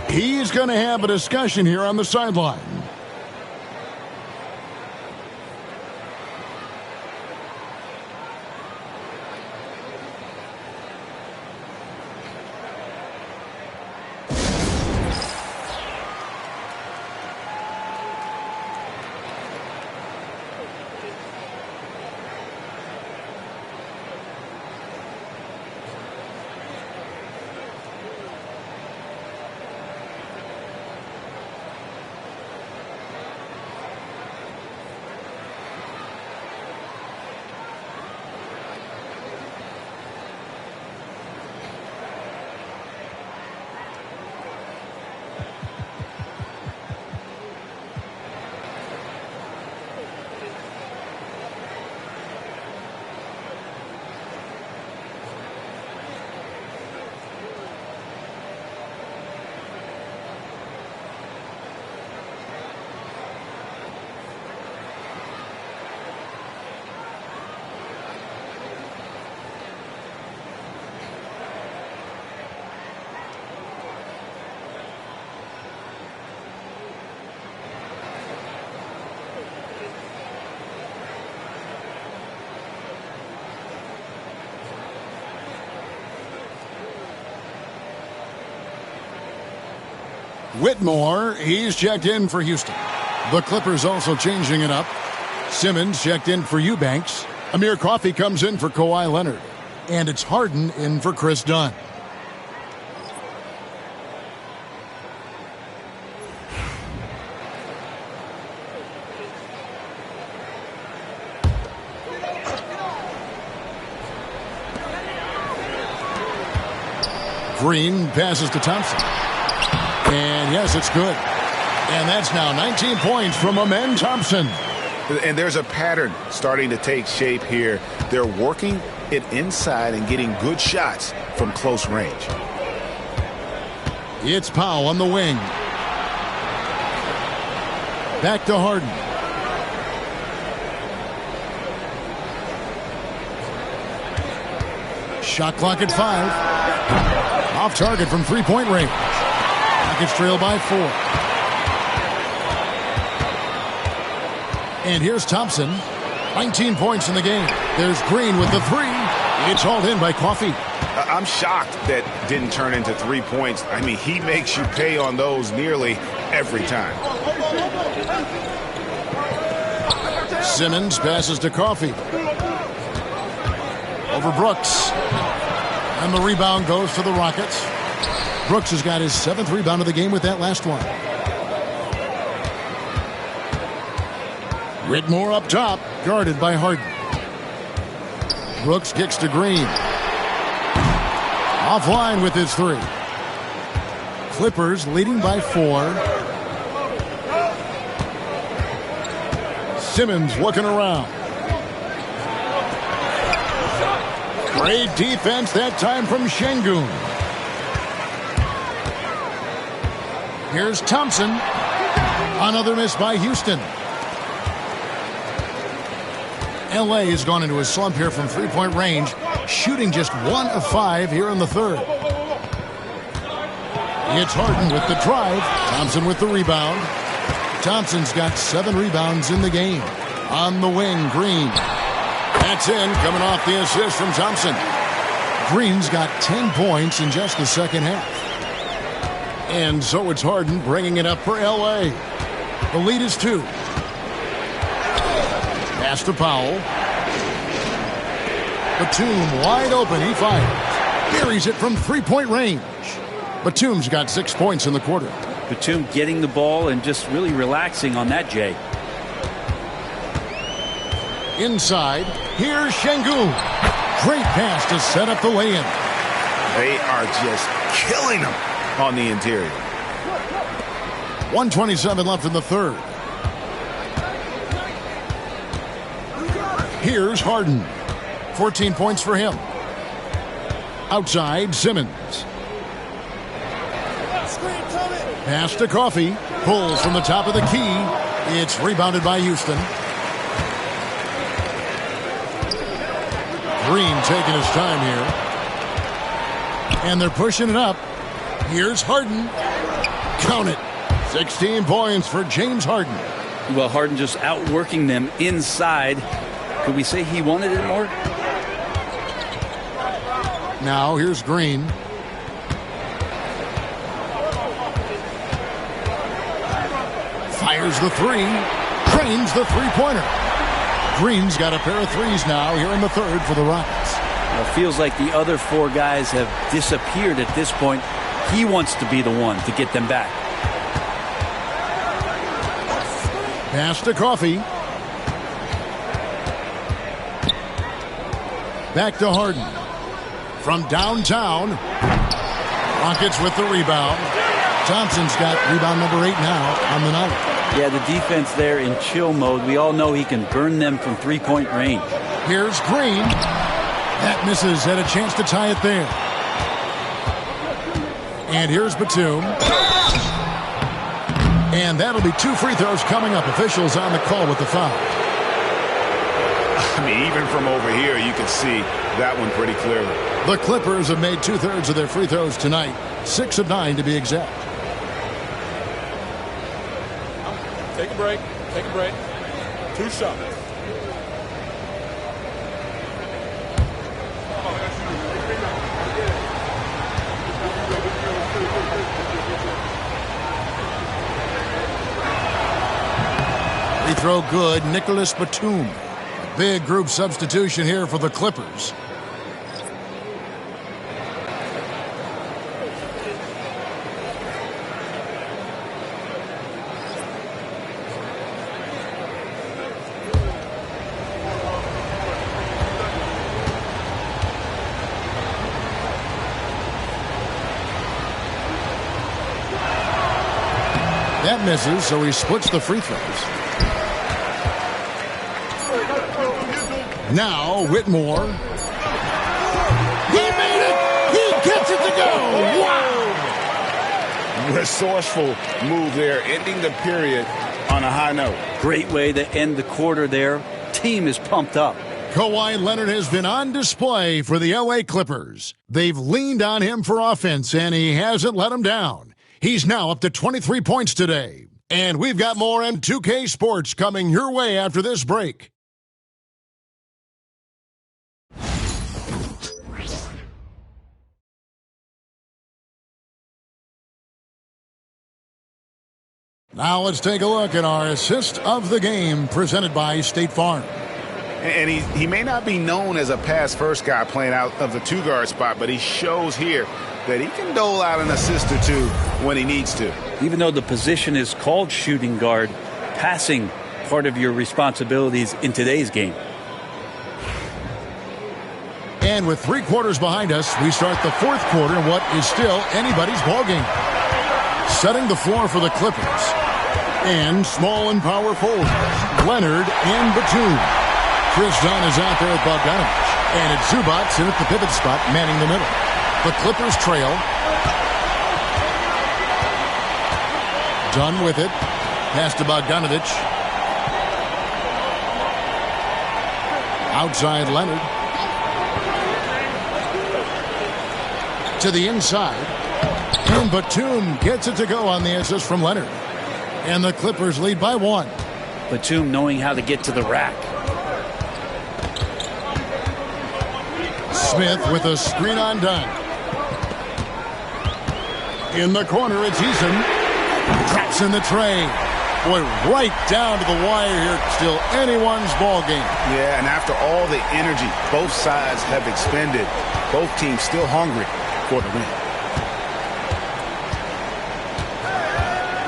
He's going to have a discussion here on the sideline. Whitmore, he's checked in for Houston. The Clippers also changing it up. Simmons checked in for Eubanks. Amir Coffey comes in for Kawhi Leonard. And it's Harden in for Chris Dunn. Green passes to Thompson. And yes, it's good. And that's now 19 points from Amen Thompson. And there's a pattern starting to take shape here. They're working it inside and getting good shots from close range. It's Powell on the wing. Back to Harden. Shot clock at 5. Off target from three-point range. Rockets trail by 4. And here's Thompson. 19 points in the game. There's Green with the 3. It's hauled in by Coffey. I'm shocked that didn't turn into 3 points. I mean, he makes you pay on those nearly every time. Simmons passes to Coffey. Over Brooks. And the rebound goes to the Rockets. Brooks has got his 7th rebound of the game with that last one. Whitmore up top, guarded by Harden. Brooks kicks to Green. Offline with his 3. Clippers leading by 4. Simmons looking around. Great defense that time from Şengün. Here's Thompson. Another miss by Houston. LA has gone into a slump here from three-point range, shooting just 1 of 5 here in the third. It's Harden with the drive. Thompson with the rebound. Thompson's got 7 rebounds in the game. On the wing, Green. That's in, coming off the assist from Thompson. Green's got 10 points in just the second half. And so it's Harden bringing it up for L.A. The lead is 2. Pass to Powell. Batum wide open. He fires. Buries it from three-point range. Batum's got 6 points in the quarter. Batum getting the ball and just really relaxing on that, Jay. Inside, here's Şengün. Great pass to set up the lay-in. They are just killing them on the interior. 1:27 left in the third. Here's Harden. 14 points for him. Outside, Simmons. Pass to Coffey. Pulls from the top of the key. It's rebounded by Houston. Green taking his time here. And they're pushing it up. Here's Harden. Count it. 16 points for James Harden. Well, Harden just outworking them inside. Could we say he wanted it more? Now here's Green. Fires the three. Drains the three-pointer. Green's got a pair of threes now here in the third for the Rockets. Well, it feels like the other 4 guys have disappeared at this point. He wants to be the one to get them back. Pass to Coffey. Back to Harden. From downtown. Rockets with the rebound. Thompson's got rebound number 8 now on the night. Yeah, the defense there in chill mode. We all know he can burn them from three-point range. Here's Green. That misses. Had a chance to tie it there. And here's Batum. And that'll be 2 free throws coming up. Officials on the call with the foul. I mean, even from over here, you can see that one pretty clearly. The Clippers have made 2/3 of their free throws tonight. 6 of 9 to be exact. Take a break. Take a break. 2 shots. Free throw good. Nicholas Batum. Big group substitution here for the Clippers. That misses, so he splits the free throws. Now, Whitmore. He made it! He gets it to go! Wow! Resourceful move there, ending the period on a high note. Great way to end the quarter there. Team is pumped up. Kawhi Leonard has been on display for the LA Clippers. They've leaned on him for offense, and he hasn't let them down. He's now up to 23 points today. And we've got more M2K Sports coming your way after this break. Now let's take a look at our assist of the game presented by State Farm. And he may not be known as a pass-first guy playing out of the 2-guard spot, but he shows here that he can dole out an assist or 2 when he needs to. Even though the position is called shooting guard, passing part of your responsibilities in today's game. And with 3 quarters behind us, we start the 4th quarter in what is still anybody's ballgame. setting the floor for the Clippers. And small and power forwards, Leonard and Batum. Chris Dunn is out there at Bogdanovich. And it's Zubac in at the pivot spot, manning the middle. The Clippers trail. Dunn with it. Pass to Bogdanovich. Outside Leonard. To the inside. And Batum gets it to go on the assist from Leonard. And the Clippers lead by 1. Batum knowing how to get to the rack. Smith with a screen on Dunn. In the corner, it's Eason. Traps in the tray. Boy, right down to the wire here. Still anyone's ball game. Yeah, and after all the energy both sides have expended, both teams still hungry for the win.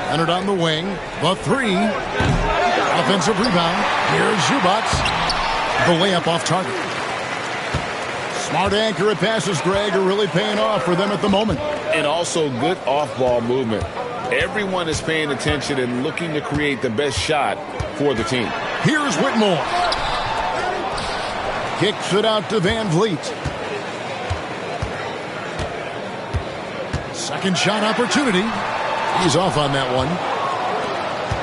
Leonard on the wing. The 3. Offensive rebound. Here's Zubac. The layup off target. Smart accurate passes, Greg, are really paying off for them at the moment. And also good off-ball movement. Everyone is paying attention and looking to create the best shot for the team. Here's Whitmore. Kicks it out to Van Vliet. Second shot opportunity. He's off on that one.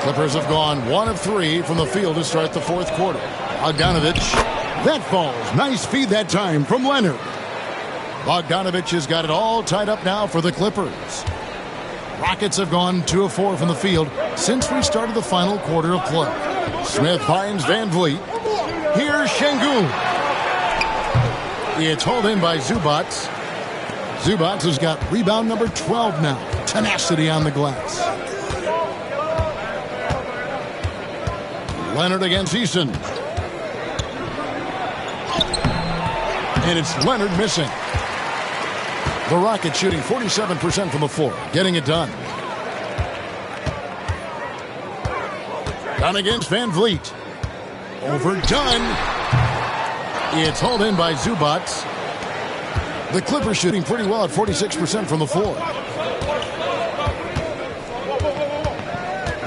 Clippers have gone 1 of 3 from the field to start the 4th quarter. Bogdanovich. That falls. Nice feed that time from Leonard. Bogdanovich has got it all tied up now for the Clippers. Rockets have gone 2 of 4 from the field since we started the final quarter of play. Smith finds Van Vliet. Here's Şengün. It's hauled in by Zubac. Zubac has got rebound number 12 now. Tenacity on the glass. Leonard against Eason. And it's Leonard missing. The Rockets shooting 47% from the floor. Getting it done. Dunn against Van Vliet. Overdone. It's hauled in by Zubac. The Clippers shooting pretty well at 46% from the floor.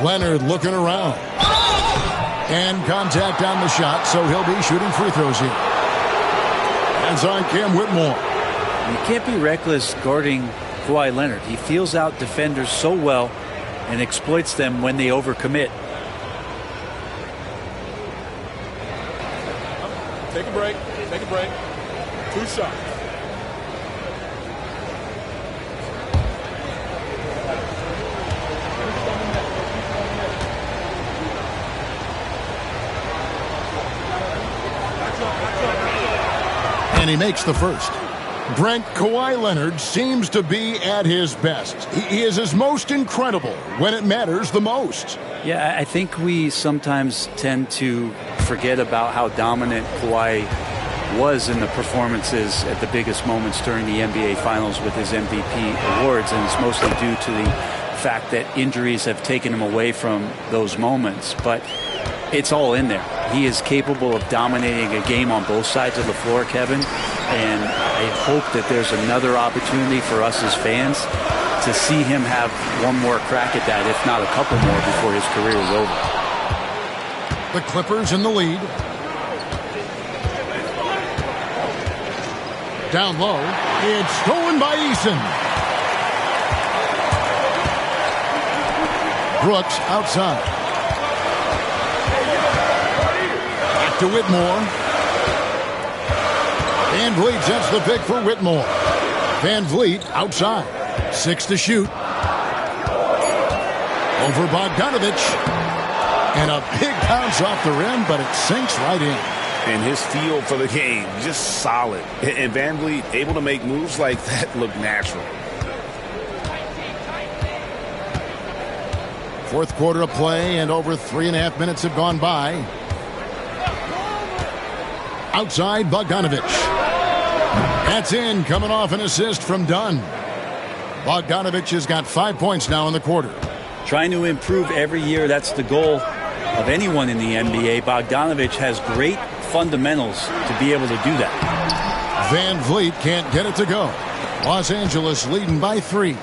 Leonard looking around. And contact on the shot, so he'll be shooting free throws here. Hands on Cam Whitmore. You can't be reckless guarding Kawhi Leonard. He feels out defenders so well and exploits them when they overcommit. Take a break. Take a break. 2 shots. And he makes the first. Brent, Kawhi Leonard seems to be at his best. He is his most incredible when it matters the most. Yeah, I think we sometimes tend to forget about how dominant Kawhi was in the performances at the biggest moments during the NBA Finals with his MVP awards, and it's mostly due to the fact that injuries have taken him away from those moments. But it's all in there. He is capable of dominating a game on both sides of the floor, Kevin, and I hope that there's another opportunity for us as fans to see him have one more crack at that, if not a couple more, before his career is over. The Clippers in the lead. Down low. It's stolen by Eason. Brooks outside. Back to Whitmore. Van Vliet sets the pick for Whitmore. Van Vliet outside. 6 to shoot. Over Bogdanovich. And a big bounce off the rim, but it sinks right in. And his feel for the game, just solid. And Van Vliet able to make moves like that look natural. 4th quarter of play, and over 3.5 minutes have gone by. Outside, Bogdanovich. That's in, coming off an assist from Dunn. Bogdanovich has got 5 points now in the quarter. Trying to improve every year, that's the goal of anyone in the NBA. Bogdanovich has great fundamentals to be able to do that. Van Vliet can't get it to go. Los Angeles leading by 3.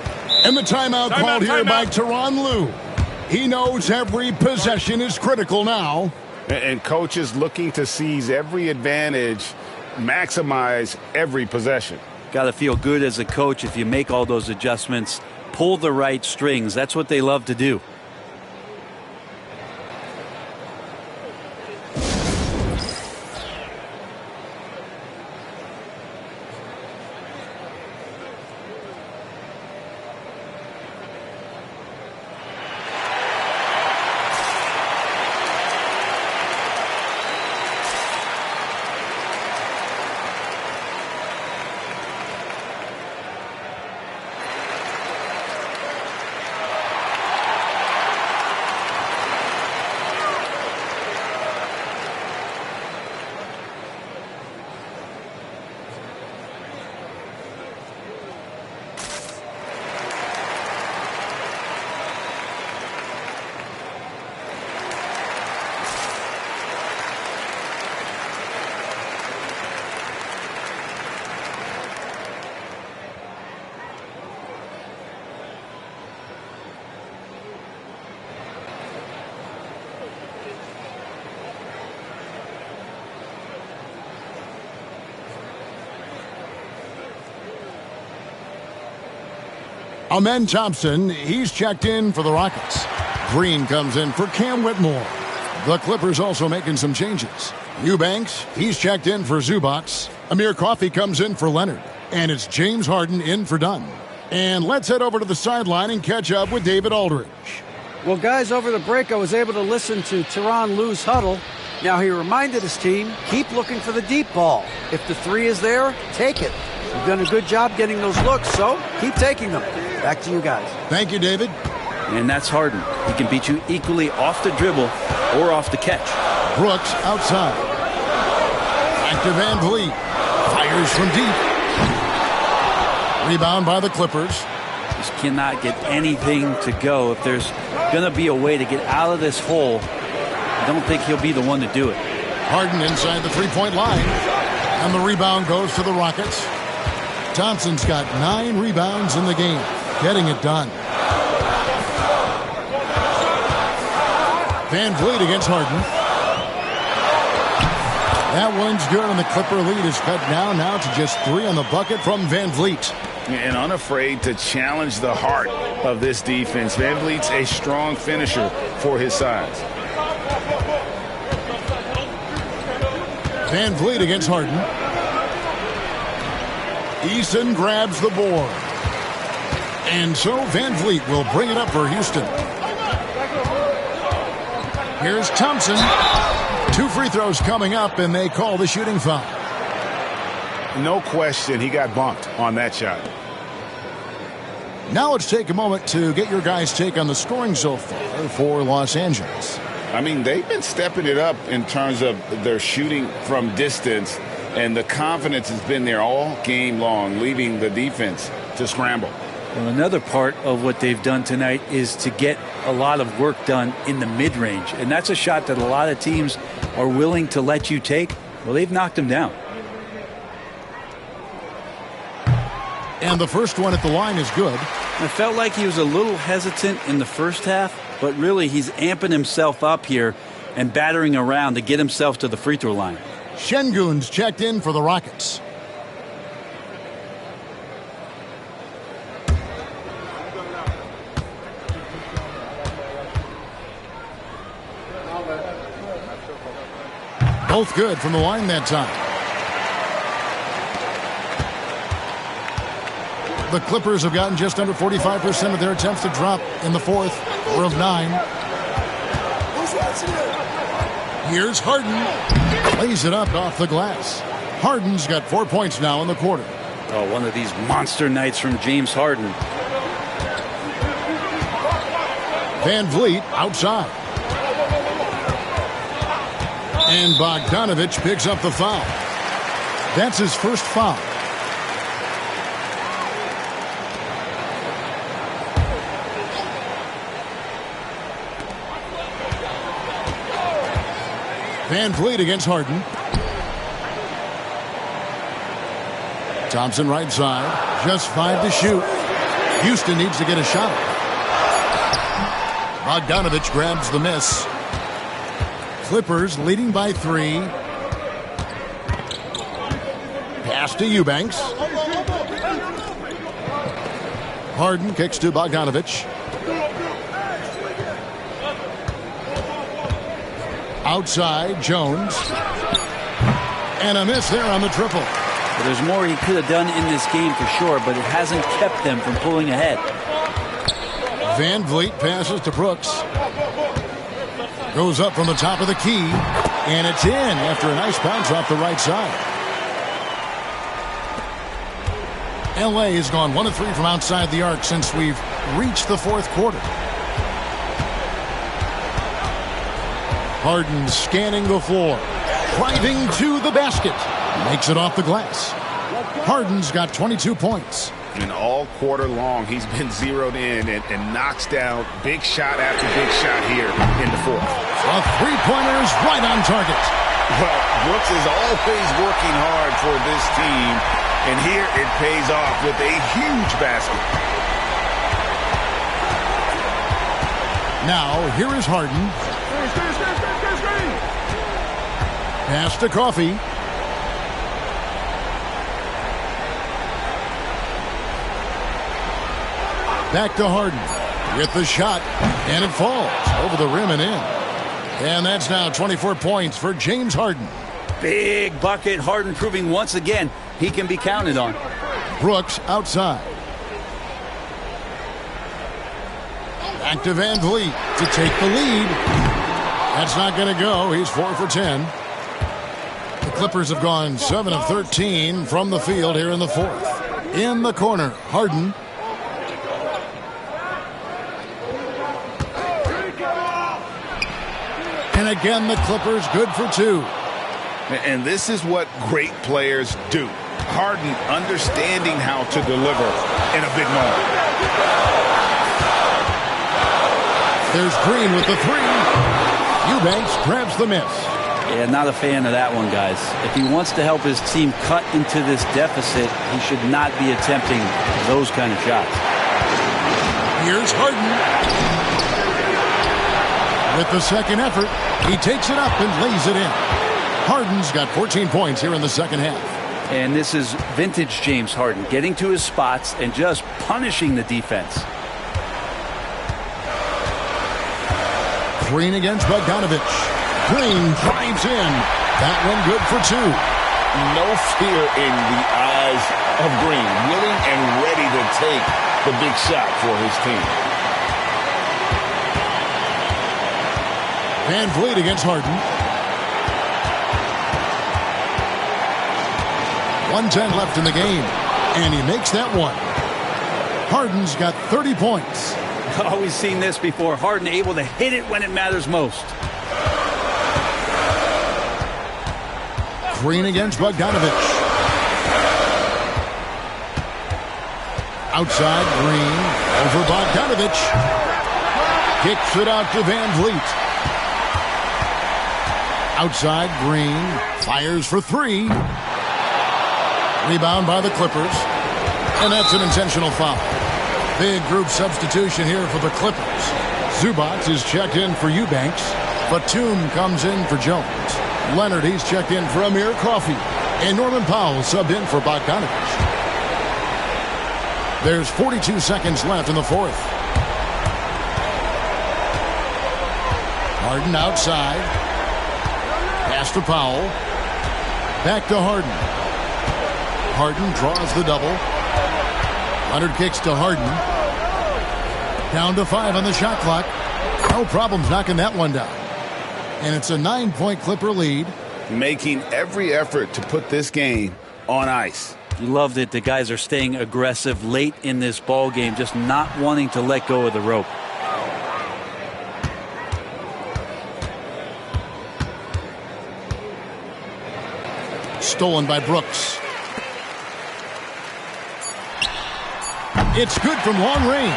And the timeout called here by Tyronn Lue. He knows every possession is critical now. And coach is looking to seize every advantage, maximize every possession. Got to feel good as a coach if you make all those adjustments, pull the right strings. That's what they love to do. Amen Thompson, he's checked in for the Rockets. Green comes in for Cam Whitmore. The Clippers also making some changes. Eubanks, he's checked in for Zubac. Amir Coffey comes in for Leonard. And it's James Harden in for Dunn. And let's head over to the sideline and catch up with David Aldridge. Well, guys, over the break, I was able to listen to Tyronn Lue's huddle. Now, he reminded his team, keep looking for the deep ball. If the three is there, take it. You've done a good job getting those looks, so keep taking them. Back to you guys. Thank you, David. And that's Harden. He can beat you equally off the dribble or off the catch. Brooks outside. Back to Van Vliet. Fires from deep. Rebound by the Clippers. Just cannot get anything to go. If there's going to be a way to get out of this hole, I don't think he'll be the one to do it. Harden inside the three-point line. And the rebound goes to the Rockets. Thompson's got 9 rebounds in the game. Getting it done. Van Vliet against Harden. That one's good, and the Clipper lead is cut down now to just 3 on the bucket from Van Vliet. And unafraid to challenge the heart of this defense. Van Vliet's a strong finisher for his size. Van Vliet against Harden. Eason grabs the board. And so Van Vliet will bring it up for Houston. Here's Thompson. 2 free throws coming up, and they call the shooting foul. No question, he got bumped on that shot. Now let's take a moment to get your guys' take on the scoring so far for Los Angeles. I mean, they've been stepping it up in terms of their shooting from distance, and the confidence has been there all game long, leaving the defense to scramble. Well, another part of what they've done tonight is to get a lot of work done in the mid-range. And that's a shot that a lot of teams are willing to let you take. Well, they've knocked them down. And the first one at the line is good. I felt like he was a little hesitant in the first half, but really he's amping himself up here and battering around to get himself to the free throw line. Şengün's checked in for the Rockets. Both good from the line that time. The Clippers have gotten just under 45% of their attempts to drop in the fourth. 4 of 9. Here's Harden. Lays it up off the glass. Harden's got 4 points now in the quarter. Oh, one of these monster nights from James Harden. Van Vliet outside. And Bogdanovich picks up the foul. That's his first foul. Van Vliet against Harden. Thompson right side. Just 5 to shoot. Houston needs to get a shot. Bogdanovich grabs the miss. Clippers leading by 3. Pass to Eubanks. Harden kicks to Bogdanovich. Outside, Jones. And a miss there on the triple. Well, there's more he could have done in this game for sure, but it hasn't kept them from pulling ahead. Van Vliet passes to Brooks. Goes up from the top of the key. And it's in after a nice bounce off the right side. LA has gone 1 of 3 from outside the arc since we've reached the fourth quarter. Harden scanning the floor. Driving to the basket. Makes it off the glass. Harden's got 22 points. And all quarter long, he's been zeroed in and knocks down big shot after big shot here in the fourth. A three-pointer is right on target. Well, Brooks is always working hard for this team, and here it pays off with a huge basket. Now, here is Harden. Pass to Coffey. Back to Harden with the shot, and it falls over the rim and in. And that's now 24 points for James Harden. Big bucket. Harden proving once again he can be counted on. Brooks outside. Back to Van Vliet to take the lead. That's not going to go. He's 4 for 10. The Clippers have gone 7 of 13 from the field here in the fourth. In the corner, Harden. And again, the Clippers good for 2. And this is what great players do. Harden understanding how to deliver in a big moment. There's Green with the 3. Eubanks grabs the miss. Yeah, not a fan of that one, guys. If he wants to help his team cut into this deficit, he should not be attempting those kind of shots. Here's Harden. With the second effort, he takes it up and lays it in. Harden's got 14 points here in the second half. And this is vintage James Harden, getting to his spots and just punishing the defense. Green against Bogdanovich. Green drives in. That one good for 2. No fear in the eyes of Green. Willing and ready to take the big shot for his team. Van Vliet against Harden. 1:10 left in the game. And he makes that one. Harden's got 30 points. Always seen this before. Harden able to hit it when it matters most. Green against Bogdanovich. Outside, Green over Bogdanovich. Kicks it out to Van Vliet. Outside, Green fires for 3. Rebound by the Clippers. And that's an intentional foul. Big group substitution here for the Clippers. Zubac is checked in for Eubanks. Batum comes in for Jones. Leonard, he's checked in for Amir Coffey. And Norman Powell subbed in for Bogdanovich. There's 42 seconds left in the fourth. Harden outside. Pass to Powell. Back to Harden. Harden draws the double. Leonard kicks to Harden. Down to 5 on the shot clock. No problems knocking that one down. And it's a 9-point Clipper lead. Making every effort to put this game on ice. You loved it. The guys are staying aggressive late in this ball game, just not wanting to let go of the rope. Stolen by Brooks. It's good from long range.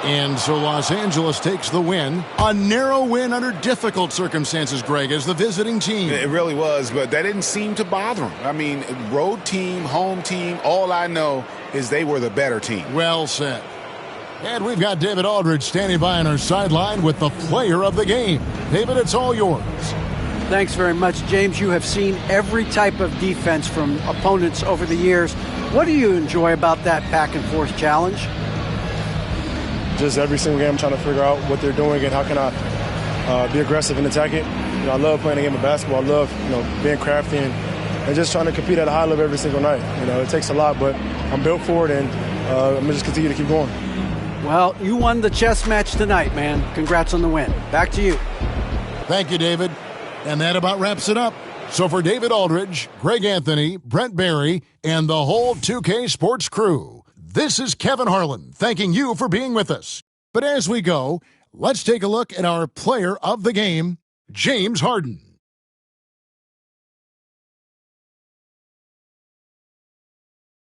And so Los Angeles takes the win. A narrow win under difficult circumstances, Greg, as the visiting team. It really was, but that didn't seem to bother them. I mean, road team, home team, all I know is they were the better team. Well said. And we've got David Aldridge standing by on our sideline with the player of the game. David, it's all yours. Thanks very much, James. You have seen every type of defense from opponents over the years. What do you enjoy about that back-and-forth challenge? Just every single game I'm trying to figure out what they're doing and how can I be aggressive and attack it. You know, I love playing a game of basketball. I love, being crafty and just trying to compete at a high level every single night. You know, it takes a lot, but I'm built for it, and I'm going to just continue to keep going. Well, you won the chess match tonight, man. Congrats on the win. Back to you. Thank you, David. And that about wraps it up. So for David Aldridge, Greg Anthony, Brent Barry, and the whole 2K Sports crew, this is Kevin Harlan thanking you for being with us. But as we go, let's take a look at our player of the game, James Harden.